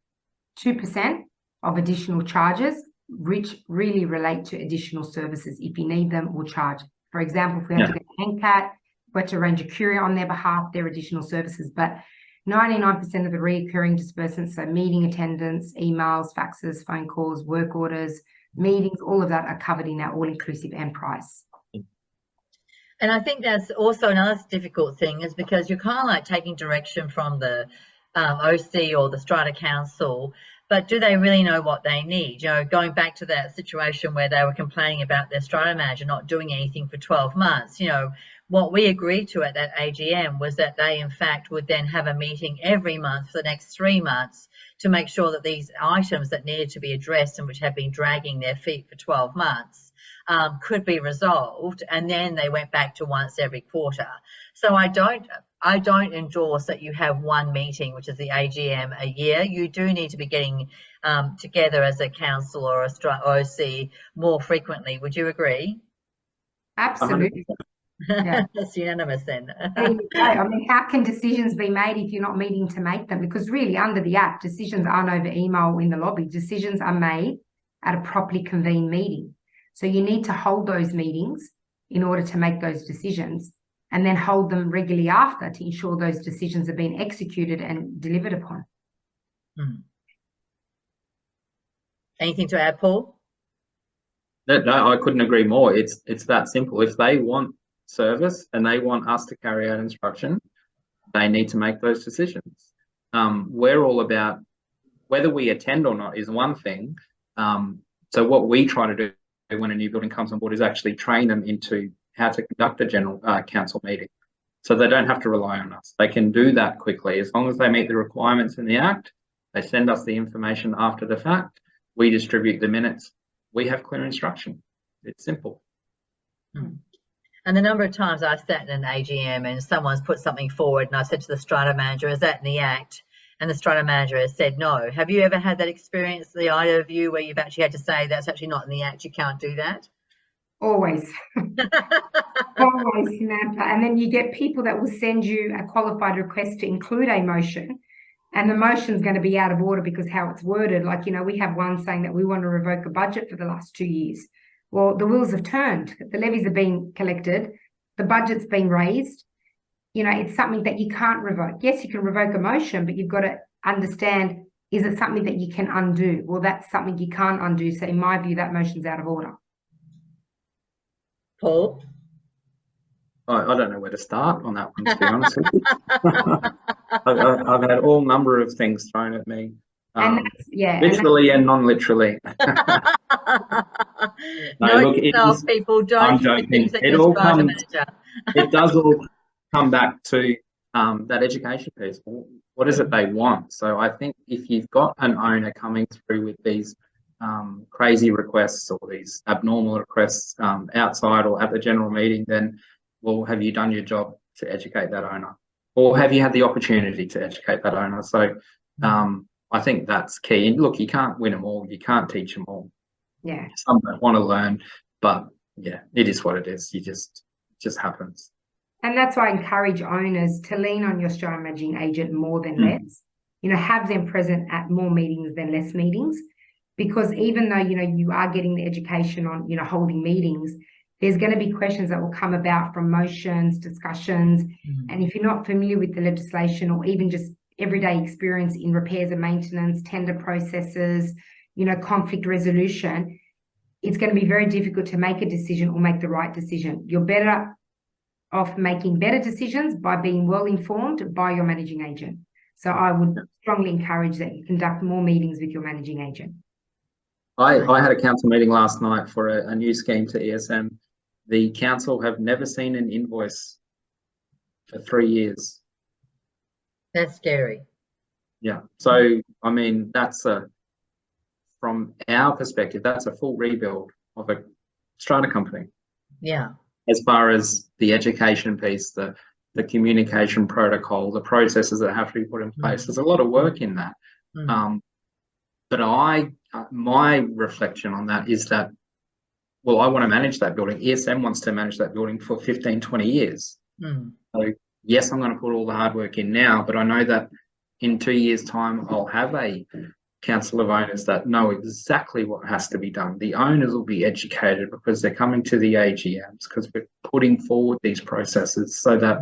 Speaker 3: 2% of additional charges, which really relate to additional services. If you need them, we'll charge. For example, if we have to get a handcat, if we have to arrange a courier on their behalf, they're additional services. But 99% of the recurring disbursements, so meeting attendance, emails, faxes, phone calls, work orders, meetings, all of that are covered in our all-inclusive and price.
Speaker 1: And I think that's also another difficult thing, is because you're kind of like taking direction from the OC or the strata council, but do they really know what they need? Going back to that situation where they were complaining about their strata manager not doing anything for 12 months, what we agreed to at that AGM was that they in fact would then have a meeting every month for the next 3 months to make sure that these items that needed to be addressed and which have been dragging their feet for 12 months could be resolved, and then they went back to once every quarter. So I don't endorse that you have 1 meeting, which is the AGM, a year. You do need to be getting together as a council or a OC more frequently. Would you agree?
Speaker 3: Absolutely. Yeah.
Speaker 1: That's unanimous then.
Speaker 3: There you go. I mean, how can decisions be made if you're not meeting to make them? Because really, under the Act, decisions aren't over email in the lobby. Decisions are made at a properly convened meeting. So you need to hold those meetings in order to make those decisions, and then hold them regularly after to ensure those decisions are being executed and delivered upon.
Speaker 1: Anything to add, Paul?
Speaker 2: No, I couldn't agree more. It's that simple. If they want service and they want us to carry out instruction, they need to make those decisions. we're all about whether we attend or not is one thing. So what we try to do when a new building comes on board is actually train them into how to conduct a general council meeting. So they don't have to rely on us. They can do that quickly. As long as they meet the requirements in the Act, they send us the information after the fact, we distribute the minutes, we have clear instruction. It's simple.
Speaker 1: And the number of times I've sat in an AGM and someone's put something forward and I said to the strata manager, is that in the Act? And the strata manager has said no. Have you ever had that experience, the either of you, where you've actually had to say that's actually not in the Act, you can't do that?
Speaker 3: Always. Always, Samantha. And then you get people that will send you a qualified request to include a motion, and the motion's going to be out of order because how it's worded. Like, we have one saying that we want to revoke a budget for the last 2 years. Well, the wheels have turned. The levies are being collected. The budget's been raised. It's something that you can't revoke. Yes, you can revoke a motion, but you've got to understand, is it something that you can undo? Well, that's something you can't undo. So in my view, that motion's out of order.
Speaker 1: Paul?
Speaker 2: I don't know where to start on that one, to be honest with you. I've had all number of things thrown at me. Literally and non-literally.
Speaker 1: People don't do things that you're strata manager.
Speaker 2: It does all come back to that education piece. What is it they want? So I think if you've got an owner coming through with these crazy requests or these abnormal requests outside or at the general meeting, then, well, have you done your job to educate that owner? Or have you had the opportunity to educate that owner? So I think that's key. And look, you can't win them all. You can't teach them all.
Speaker 3: Yeah.
Speaker 2: Some don't want to learn, but yeah, it is what it is. It just happens.
Speaker 3: And that's why I encourage owners to lean on your strata managing agent more than less. Have them present at more meetings than less meetings, because even though, you are getting the education on, holding meetings, there's going to be questions that will come about from motions, discussions. And if you're not familiar with the legislation or even just everyday experience in repairs and maintenance, tender processes, conflict resolution, it's going to be very difficult to make a decision or make the right decision. You're better off making better decisions by being well informed by your managing agent. So I would strongly encourage that you conduct more meetings with your managing agent.
Speaker 2: I had a council meeting last night for a new scheme to ESM. The council have never seen an invoice for 3 years.
Speaker 1: That's scary.
Speaker 2: Yeah. So, I mean, from our perspective, that's a full rebuild of a strata company.
Speaker 1: Yeah.
Speaker 2: As far as the education piece, the communication protocol, the processes that have to be put in place, there's a lot of work in that. But my reflection on that is that, well, I want to manage that building. ESM wants to manage that building for 15, 20 years. So yes, I'm going to put all the hard work in now, but I know that in 2 years' time, I'll have a council of owners that know exactly what has to be done. The owners will be educated because they're coming to the AGMs, because we're putting forward these processes so that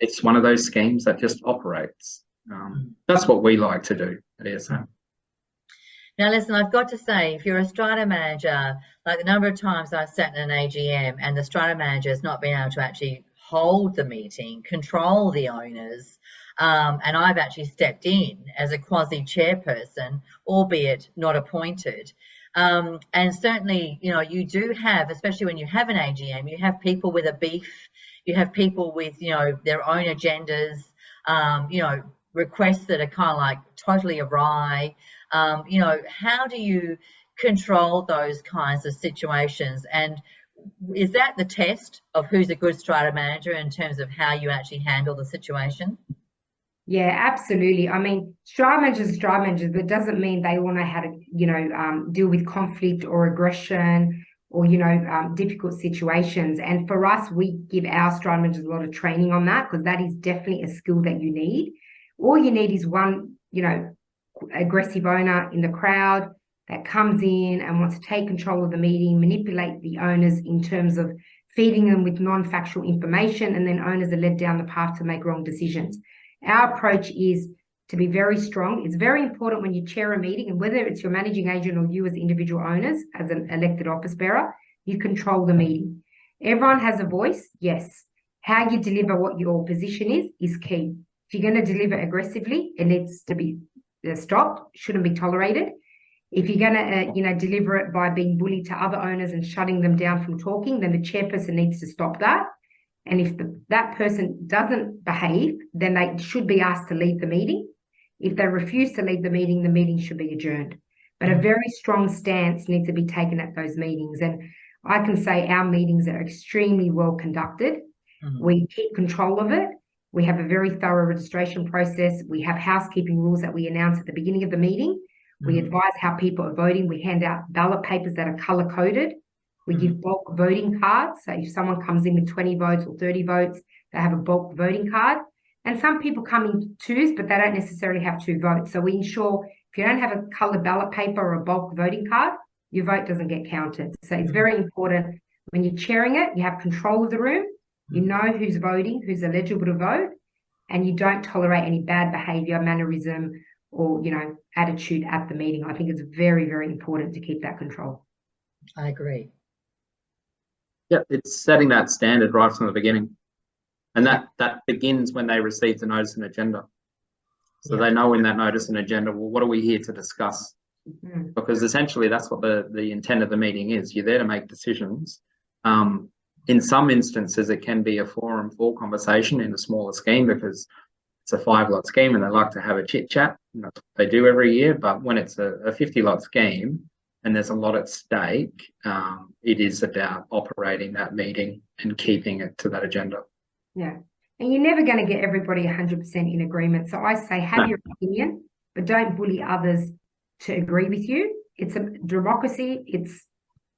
Speaker 2: it's one of those schemes that just operates. That's what we like to do at ESM.
Speaker 1: Now, listen, I've got to say, if you're a strata manager, like the number of times I've sat in an AGM and the strata manager has not been able to actually hold the meeting, control the owners, and I've actually stepped in as a quasi-chairperson, albeit not appointed. And certainly, you do have, especially when you have an AGM, you have people with a beef, you have people with, their own agendas, requests that are kind of like totally awry. How do you control those kinds of situations? And is that the test of who's a good strata manager in terms of how you actually handle the situation?
Speaker 3: Yeah, absolutely. I mean, strata managers are strata managers, but it doesn't mean they all know how to, deal with conflict or aggression or, difficult situations. And for us, we give our strata managers a lot of training on that, because that is definitely a skill that you need. All you need is one, aggressive owner in the crowd that comes in and wants to take control of the meeting, manipulate the owners in terms of feeding them with non-factual information, and then owners are led down the path to make wrong decisions. Our approach is to be very strong. It's very important when you chair a meeting, and whether it's your managing agent or you as individual owners, as an elected office bearer, you control the meeting. Everyone has a voice, yes. How you deliver what your position is key. If you're going to deliver aggressively, it needs to be stopped, shouldn't be tolerated. If you're going to, deliver it by being bullied to other owners and shutting them down from talking, then the chairperson needs to stop that. And if that person doesn't behave, then they should be asked to leave the meeting. If they refuse to leave the meeting should be adjourned. But a very strong stance needs to be taken at those meetings. And I can say our meetings are extremely well conducted. We keep control of it. We have a very thorough registration process. We have housekeeping rules that we announce at the beginning of the meeting. We advise how people are voting. We hand out ballot papers that are color-coded. We give bulk voting cards. So if someone comes in with 20 votes or 30 votes, they have a bulk voting card. And some people come in twos, but they don't necessarily have 2 votes. So we ensure if you don't have a colored ballot paper or a bulk voting card, your vote doesn't get counted. So it's very important when you're chairing it, you have control of the room, you know who's voting, who's eligible to vote, and you don't tolerate any bad behavior, mannerism, or, attitude at the meeting. I think it's very, very important to keep that control.
Speaker 1: I agree.
Speaker 2: Yeah, it's setting that standard right from the beginning. And that begins when they receive the notice and agenda. So they know in that notice and agenda, well, what are we here to discuss? Because essentially that's what the intent of the meeting is. You're there to make decisions. In some instances, it can be a forum for conversation in a smaller scheme because it's a 5-lot scheme and they like to have a chit chat. And that's what they do every year. But when it's a 50-lot scheme and there's a lot at stake, it is about operating that meeting and keeping it to that agenda.
Speaker 3: Yeah. And you're never going to get everybody 100% in agreement. So I say have your opinion, but don't bully others to agree with you. It's a democracy. It's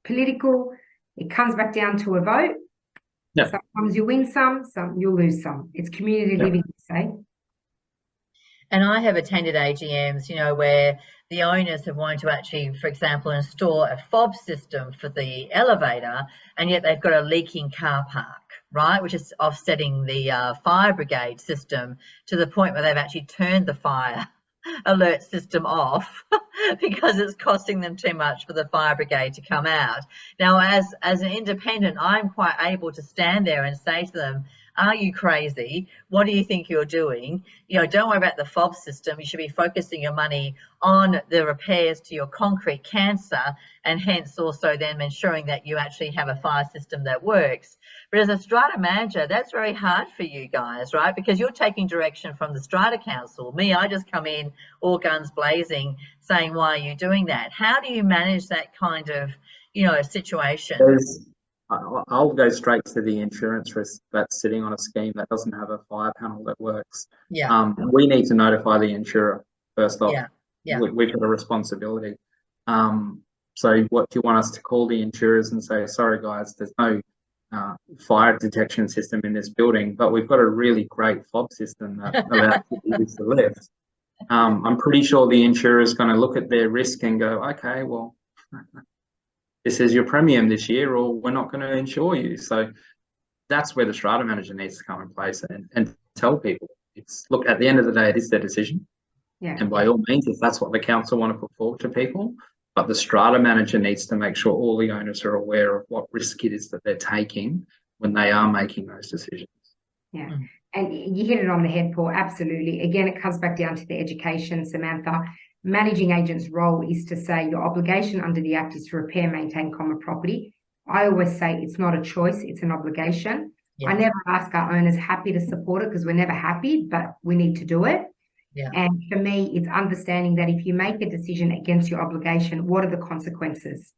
Speaker 3: political. It comes back down to a vote.
Speaker 2: Yeah.
Speaker 3: Sometimes you win some you'll lose some. It's community living, say.
Speaker 1: And I have attended AGMs, where the owners have wanted to actually, for example, install a fob system for the elevator, and yet they've got a leaking car park, right, which is offsetting the fire brigade system to the point where they've actually turned the fire alert system off because it's costing them too much for the fire brigade to come out. Now, as an independent, I'm quite able to stand there and say to them, are you crazy? What do you think you're doing? Don't worry about the fob system. You should be focusing your money on the repairs to your concrete cancer, and hence also then ensuring that you actually have a fire system that works. But as a strata manager, that's very hard for you guys, right? Because you're taking direction from the strata council. Me, I just come in all guns blazing saying, why are you doing that? How do you manage that kind of, situation?
Speaker 2: I'll go straight to the insurance risk that's sitting on a scheme that doesn't have a fire panel that works.
Speaker 1: Yeah.
Speaker 2: We need to notify the insurer first off.
Speaker 1: Yeah.
Speaker 2: We've got a responsibility. So what do you want us to call the insurers and say, sorry guys, there's no fire detection system in this building, but we've got a really great fob system that allows you to use the lift. I'm pretty sure the insurer is going to look at their risk and go, okay, well, this is your premium this year, or we're not going to insure you. So that's where the strata manager needs to come in place and tell people, look, at the end of the day, it is their decision.
Speaker 3: Yeah.
Speaker 2: And by all means, if that's what the council want to put forward to people, but the strata manager needs to make sure all the owners are aware of what risk it is that they're taking when they are making those decisions.
Speaker 3: Yeah. And you hit it on the head, Paul. Absolutely. Again, it comes back down to the education, Samantha. Managing agent's role is to say your obligation under the Act is to repair, maintain common property. I always say it's not a choice, it's an obligation. Yeah. I never ask our owners happy to support it because we're never happy, but we need to do it. Yeah. And for me, it's understanding that if you make a decision against your obligation, what are the consequences?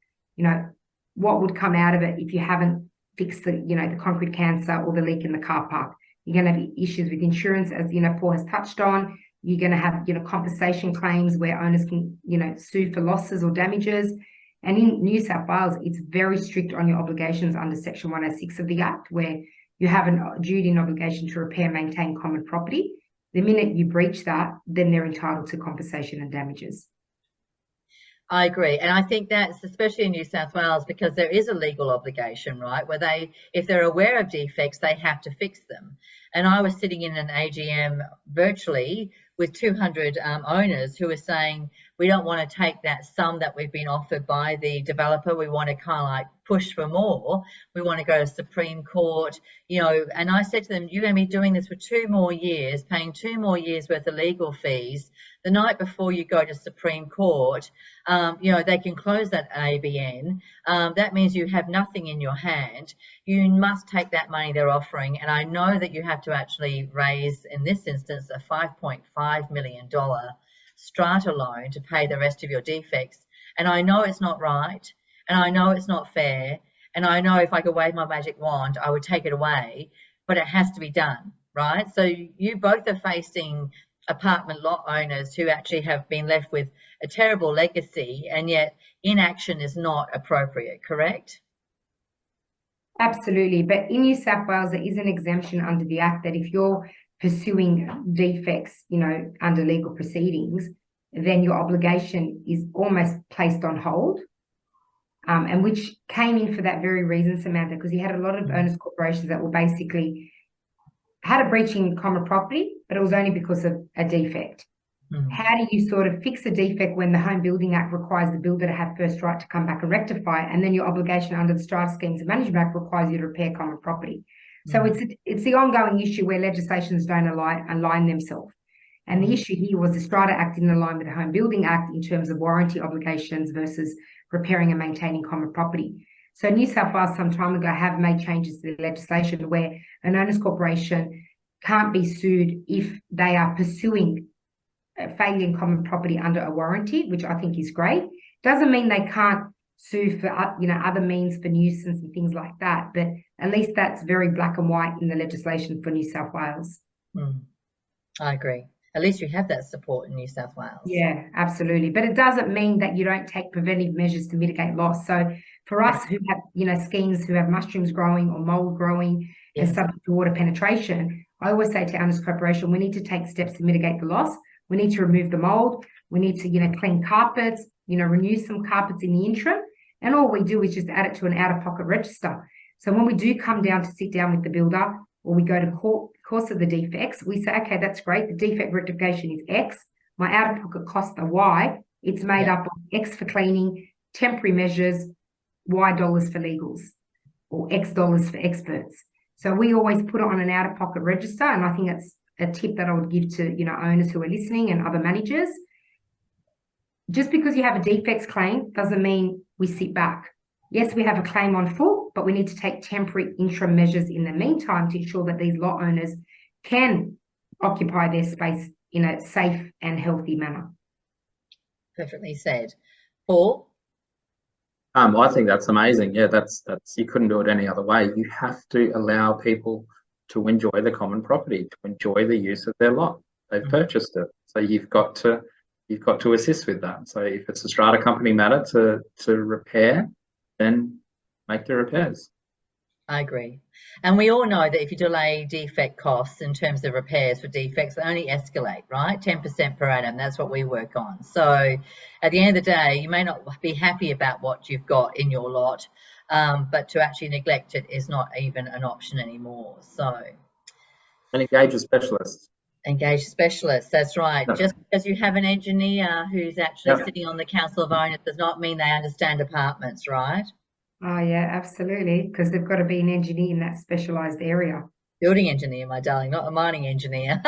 Speaker 3: What would come out of it if you haven't fixed the concrete cancer or the leak in the car park? You're going to have issues with insurance, as Paul has touched on. You're going to have compensation claims where owners can sue for losses or damages. And in New South Wales, it's very strict on your obligations under Section 106 of the Act, where you have a duty and obligation to repair, maintain common property. The minute you breach that, then they're entitled to compensation and damages.
Speaker 1: I agree. And I think that's especially in New South Wales because there is a legal obligation, right? Where if they're aware of defects, they have to fix them. And I was sitting in an AGM virtually with 200 owners who were saying, we don't want to take that sum that we've been offered by the developer. We want to kind of like push for more. We want to go to Supreme Court, you know, and I said to them, you're going to be doing this for 2 more years, paying 2 more years worth of legal fees. The night before you go to Supreme Court, you know, they can close that ABN. That means you have nothing in your hand. You must take that money they're offering. And I know that you have to actually raise, in this instance, a $5.5 million strata loan to pay the rest of your defects. And I know it's not right. And I know it's not fair. And I know if I could wave my magic wand, I would take it away. But it has to be done, right? So you both are facing apartment lot owners who actually have been left with a terrible legacy, and yet inaction is not appropriate, correct?
Speaker 3: Absolutely. But in New South Wales, there is an exemption under the Act that if you're pursuing defects, you know, under legal proceedings, then your obligation is almost placed on hold. And which came in for that very reason, Samantha, because you had a lot of owners corporations that were basically had a breach in common property, but it was only because of a defect. How do you sort of fix a defect when the Home Building Act requires the builder to have first right to come back and rectify it, and then your obligation under the Strata Schemes and Management Act requires you to repair common property? So it's the ongoing issue where legislations don't align themselves. And the issue here was the Strata Act didn't align with the Home Building Act in terms of warranty obligations versus repairing and maintaining common property. So New South Wales some time ago have made changes to the legislation where an owners corporation can't be sued if they are pursuing failure in common property under a warranty, which I think is great. Doesn't mean they can't sue for, you know, other means for nuisance and things like that, but at least that's very black and white in the legislation for New South Wales.
Speaker 1: I agree. At least you have that support in New South Wales.
Speaker 3: Yeah, absolutely. But it doesn't mean that you don't take preventive measures to mitigate loss. So for us who have, you know, schemes who have mushrooms growing or mold growing and subject to water penetration, I always say to owners corporation, we need to take steps to mitigate the loss. We need to remove the mold. We need to, you know, clean carpets, you know, renew some carpets in the interim. And all we do is just add it to an out-of-pocket register. So when we do come down to sit down with the builder or we go to course of the defects, we say, okay, that's great. The defect rectification is X. My out-of-pocket costs are Y. It's made up of X for cleaning, temporary measures, Y dollars for legals, or X dollars for experts. So we always put it on an out-of-pocket register, and I think it's a tip that I would give to, you know, owners who are listening and other managers. Just because you have a defects claim doesn't mean we sit back. Yes, we have a claim on foot, but we need to take temporary interim measures in the meantime to ensure that these lot owners can occupy their space in a safe and healthy manner.
Speaker 1: Perfectly said. Paul?
Speaker 2: I think that's amazing. Yeah, that's you couldn't do it any other way. You have to allow people to enjoy the common property, to enjoy the use of their lot. They've purchased it. So you've got to assist with that. So if it's a strata company matter to repair, then make the repairs.
Speaker 1: I agree. And we all know that if you delay defect costs in terms of repairs for defects, they only escalate, right? 10% per annum, that's what we work on. So at the end of the day, you may not be happy about what you've got in your lot, but to actually neglect it is not even an option anymore. So,
Speaker 2: and engage a specialist.
Speaker 1: Engage specialists, that's right. Just because you have an engineer who's actually sitting on the Council of Owners does not mean they understand apartments, right?
Speaker 3: Oh, yeah, absolutely, because they've got to be an engineer in that specialised area.
Speaker 1: Building engineer, my darling, not a mining engineer.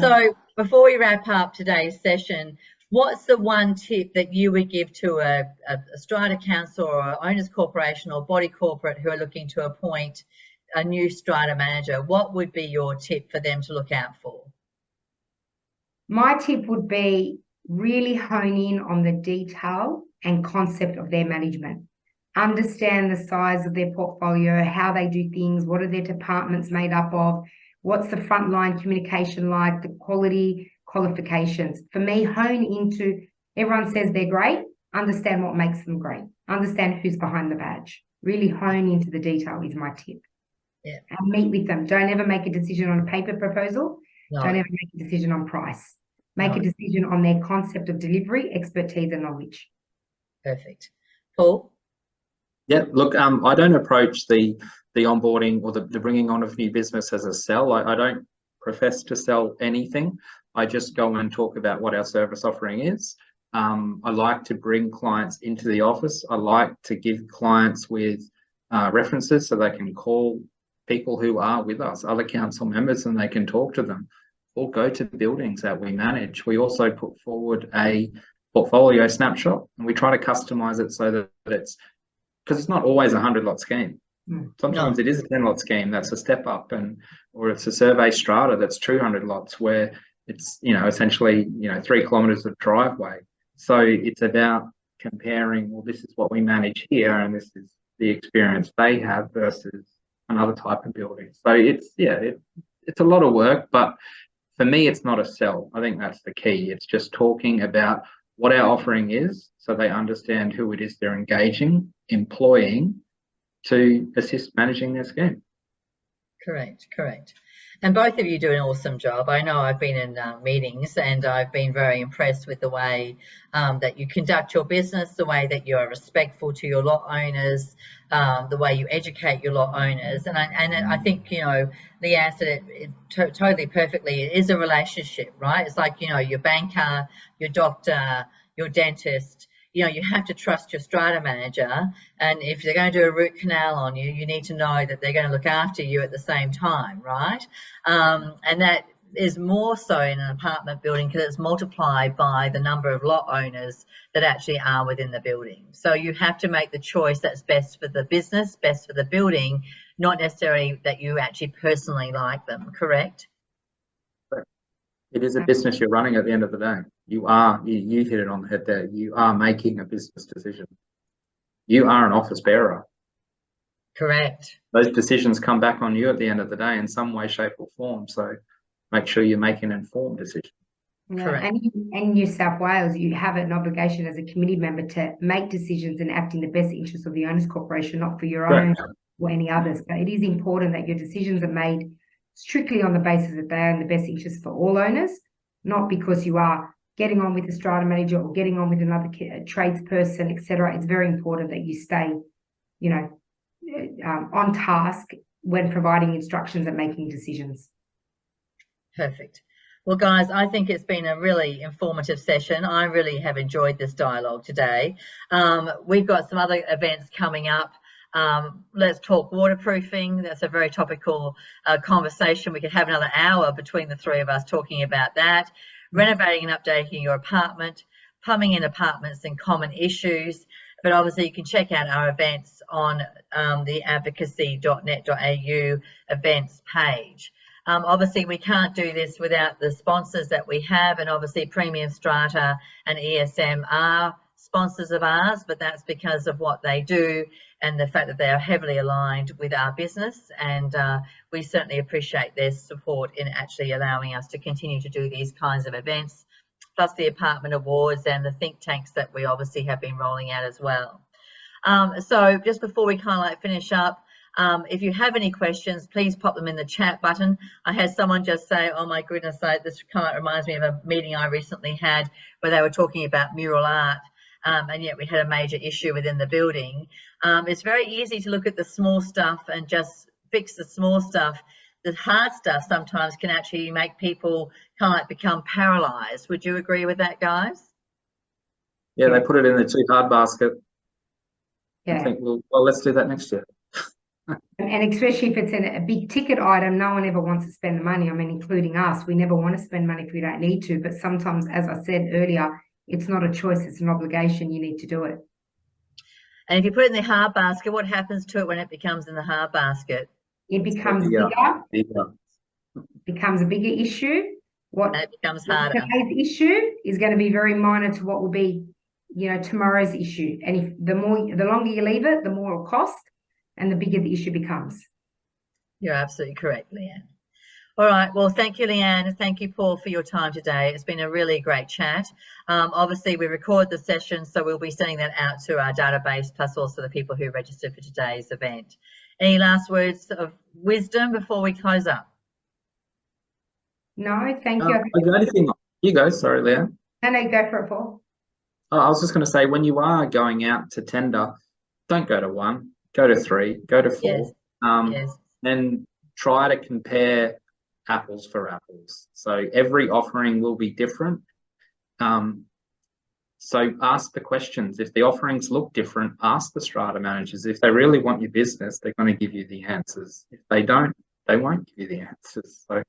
Speaker 1: So before we wrap up today's session, what's the one tip that you would give to a strata council or an owners corporation or body corporate who are looking to appoint a new strata manager? What would be your tip for them to look out for?
Speaker 3: My tip would be really hone in on the detail and concept of their management. Understand the size of their portfolio, how they do things, what are their departments made up of, what's the frontline communication like, the quality qualifications. For me, hone into, everyone says they're great, understand what makes them great, understand who's behind the badge. Really hone into the detail is my tip.
Speaker 1: Yeah.
Speaker 3: And meet with them. Don't ever make a decision on a paper proposal.
Speaker 1: No.
Speaker 3: Don't ever make a decision on price. Make a decision on their concept of delivery, expertise and knowledge.
Speaker 1: Perfect. Paul?
Speaker 2: Yeah, look, I don't approach the onboarding or the bringing on of new business as a sell. I don't profess to sell anything. I just go and talk about what our service offering is. I like to bring clients into the office. I like to give clients with references so they can call people who are with us, other council members, and they can talk to them, or go to buildings that we manage. We also put forward a portfolio snapshot, and we try to customize it so that it's, because it's not always a 100-lot scheme. Sometimes it is a 10-lot scheme that's a step up, or it's a survey strata that's 200 lots where it's, essentially, 3 kilometres of driveway. So it's about comparing, well, this is what we manage here, and this is the experience they have versus another type of building. So it's a lot of work, but for me, it's not a sell. I think that's the key. It's just talking about what our offering is so they understand who it is they're engaging, employing to assist managing their scheme.
Speaker 1: Correct. And both of you do an awesome job. I know I've been in meetings, and I've been very impressed with the way that you conduct your business, the way that you are respectful to your lot owners, the way you educate your lot owners. And I think, Leanne said it totally perfectly. It is a relationship, right? It's like, your banker, your doctor, your dentist. You have to trust your strata manager, and if they're going to do a root canal on you, you need to know that they're going to look after you at the same time, right? And that is more so in an apartment building because it's multiplied by the number of lot owners that actually are within the building. So you have to make the choice that's best for the business, best for the building, not necessarily that you actually personally like them, correct?
Speaker 2: It is a business you're running at the end of the day. You hit it on the head there. You are making a business decision. You are an office bearer.
Speaker 1: Correct.
Speaker 2: Those decisions come back on you at the end of the day in some way, shape or form. So make sure you make an informed decision.
Speaker 3: Yeah,
Speaker 1: Correct.
Speaker 3: and in New South Wales, you have an obligation as a committee member to make decisions and act in the best interest of the owners corporation, not for your own or any others. So it is important that your decisions are made strictly on the basis that they are in the best interest for all owners, not because you are getting on with the strata manager or getting on with another tradesperson, etc. It's very important that you stay, on task when providing instructions and making decisions.
Speaker 1: Perfect. Well, guys, I think it's been a really informative session. I really have enjoyed this dialogue today. We've got some other events coming up. Let's talk waterproofing. That's a very topical conversation. We could have another hour between the three of us talking about that. Renovating and updating your apartment, plumbing in apartments and common issues. But obviously you can check out our events on the advocacy.net.au events page. Obviously we can't do this without the sponsors that we have, and obviously Premium Strata and ESM are sponsors of ours, but that's because of what they do and the fact that they are heavily aligned with our business, and we certainly appreciate their support in actually allowing us to continue to do these kinds of events, plus the apartment awards and the think tanks that we obviously have been rolling out as well. So just before we kind of finish up, if you have any questions, please pop them in the chat button. I had someone just say, oh my goodness, this kind of reminds me of a meeting I recently had where they were talking about mural art. And yet we had a major issue within the building. It's very easy to look at the small stuff and just fix the small stuff. The hard stuff sometimes can actually make people kind of become paralyzed. Would you agree with that, guys?
Speaker 2: Yeah, they put it in the too hard basket.
Speaker 3: Yeah.
Speaker 2: I think, well, let's do that next year.
Speaker 3: And especially if it's a big ticket item, no one ever wants to spend the money. I mean, including us, we never want to spend money if we don't need to. But sometimes, as I said earlier, it's not a choice, it's an obligation. You need to do it.
Speaker 1: And if you put it in the hard basket, what happens to it when it becomes in the hard basket?
Speaker 3: It becomes bigger. Becomes a bigger issue.
Speaker 1: And it becomes harder.
Speaker 3: Today's issue is going to be very minor to what will be, tomorrow's issue. And if the longer you leave it, the more it'll cost and the bigger the issue becomes.
Speaker 1: You're absolutely correct, Leanne. All right. Well, thank you, Leanne. Thank you, Paul, for your time today. It's been a really great chat. Obviously, we record the session, so we'll be sending that out to our database, plus also the people who registered for today's event. Any last words of wisdom before we close up?
Speaker 3: No, thank you.
Speaker 2: The only thing, you go. Sorry, Leanne.
Speaker 3: No, go for it, Paul.
Speaker 2: I was just going to say, when you are going out to tender, don't go to 1, go to 3, go to 4.
Speaker 1: Yes.
Speaker 2: And try to compare apples for apples. So every offering will be different. So ask the questions. If the offerings look different, ask the strata managers. If they really want your business, they're going to give you the answers. If they don't, they won't give you the answers. So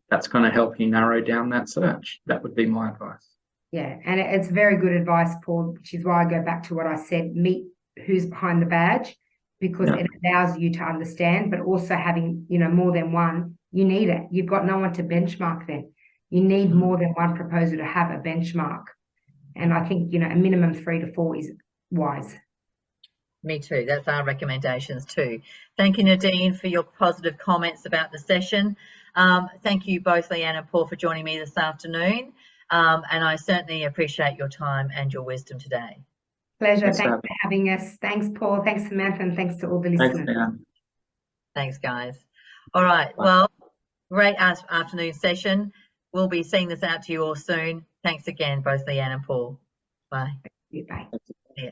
Speaker 2: that's going to help you narrow down that search. That would be my advice.
Speaker 3: Yeah, and it's very good advice, Paul, which is why I go back to what I said, meet who's behind the badge, because it allows you to understand, but also having, more than one, you need it. You've got no one to benchmark then. You need more than one proposal to have a benchmark. And I think, a minimum 3 to 4 is wise.
Speaker 1: Me too. That's our recommendations too. Thank you, Nadine, for your positive comments about the session. Thank you both, Leanne and Paul, for joining me this afternoon. And I certainly appreciate your time and your wisdom today.
Speaker 3: Pleasure. Thanks for having us. Thanks, Paul. Thanks, Samantha. And thanks to all the listeners.
Speaker 1: Thanks, guys. All right. Well, great afternoon session. We'll be seeing this out to you all soon. Thanks again, both Leanne and Paul. Bye.
Speaker 3: Bye.
Speaker 1: Yeah.